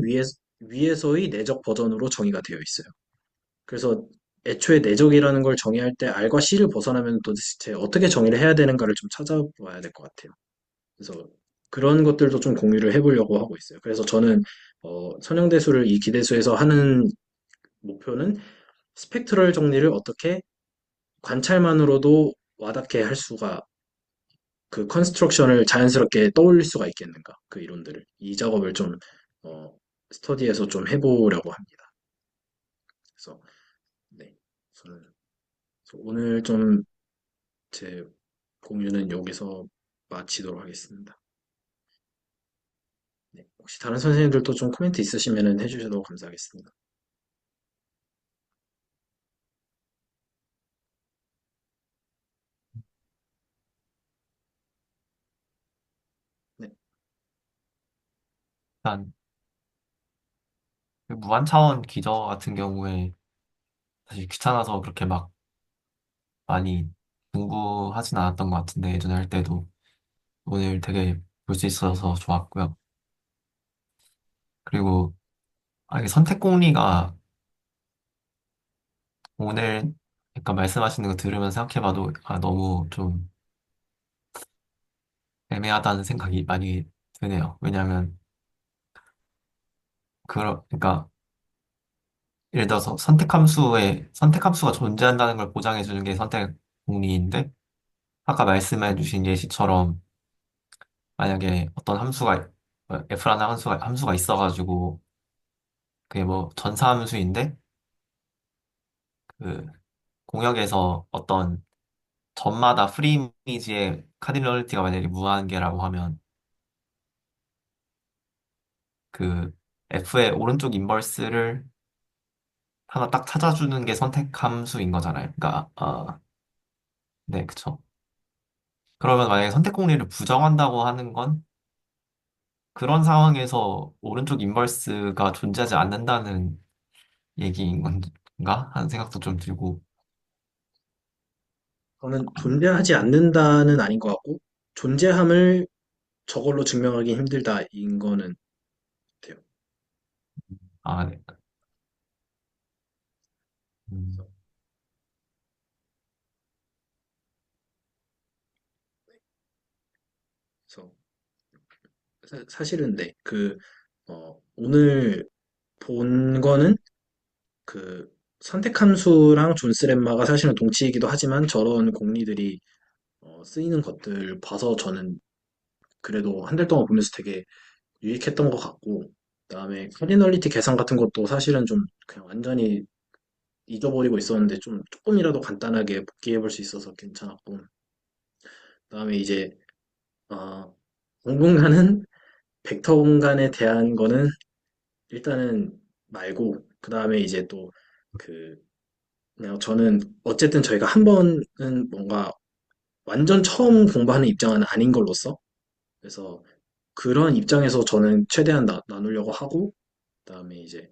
위에서의 내적 버전으로 정의가 되어 있어요. 그래서 애초에 내적이라는 걸 정의할 때 R과 C를 벗어나면 도대체 어떻게 정의를 해야 되는가를 좀 찾아봐야 될 것 같아요. 그래서 그런 것들도 좀 공유를 해보려고 하고 있어요. 그래서 저는 선형대수를 이 기대수에서 하는 목표는 스펙트럴 정리를 어떻게 관찰만으로도 와닿게 할 수가 그 컨스트럭션을 자연스럽게 떠올릴 수가 있겠는가 그 이론들을 이 작업을 좀 어, 스터디에서 좀 해보려고 합니다. 그래서 네, 저는 그래서 오늘 좀 제 공유는 여기서 마치도록 하겠습니다. 네, 혹시 다른 선생님들도 좀 코멘트 있으시면 해주셔도 감사하겠습니다. 네, 일단 그 무한 차원 기저 같은 경우에 사실 귀찮아서 그렇게 막 많이 공부하진 않았던 것 같은데 예전에 할 때도 오늘 되게 볼 수 있어서 좋았고요. 그리고 이게 선택 공리가 오늘 약간 말씀하시는 거 들으면서 생각해봐도 너무 좀 애매하다는 생각이 많이 드네요. 왜냐하면 그러니까 예를 들어서 선택함수가 존재한다는 걸 보장해 주는 게 선택 공리인데 아까 말씀해 주신 예시처럼 만약에 어떤 F라는 함수가 있어가지고 그게 뭐 전사함수인데 그 공역에서 어떤 점마다 프리 이미지의 카디널리티가 만약에 무한계라고 하면 그 F의 오른쪽 인버스를 하나 딱 찾아주는 게 선택함수인 거잖아요. 그러니까 네, 그쵸. 그러면 만약에 선택 공리를 부정한다고 하는 건 그런 상황에서 오른쪽 인버스가 존재하지 않는다는 얘기인 건가 하는 생각도 좀 들고. 저는 존재하지 않는다는 아닌 것 같고 존재함을 저걸로 증명하기 힘들다인 거는 같아요. 네. 음, 그래서 사실은 네, 오늘 본 거는 그 선택함수랑 존스렛마가 사실은 동치이기도 하지만 저런 공리들이 쓰이는 것들 봐서 저는 그래도 한 달 동안 보면서 되게 유익했던 것 같고 그다음에 카디널리티 계산 같은 것도 사실은 좀 그냥 완전히 잊어버리고 있었는데 좀 조금이라도 간단하게 복기해 볼 수 있어서 괜찮았고 그다음에 이제 어, 공분간은 벡터 공간에 대한 거는 일단은 말고 그다음에 이제 또 그 그냥 저는 어쨌든 저희가 한 번은 뭔가 완전 처음 공부하는 입장은 아닌 걸로써 그래서 그런 입장에서 저는 최대한 나누려고 하고 그다음에 이제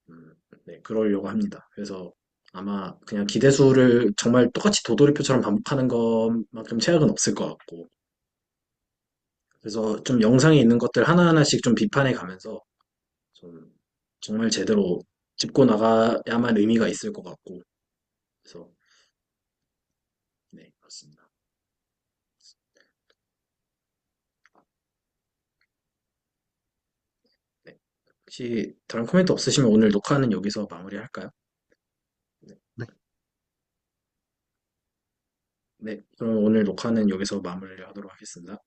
음, 네, 그러려고 합니다. 그래서 아마 그냥 기대수를 정말 똑같이 도돌이표처럼 반복하는 것만큼 최악은 없을 것 같고 그래서 좀 영상에 있는 것들 하나하나씩 좀 비판해 가면서 좀 정말 제대로 짚고 나가야만 의미가 있을 것 같고 그래서 네, 그렇습니다. 네. 혹시 다른 코멘트 없으시면 오늘 녹화는 여기서 마무리할까요? 네. 네. 네, 그럼 오늘 녹화는 여기서 마무리하도록 하겠습니다.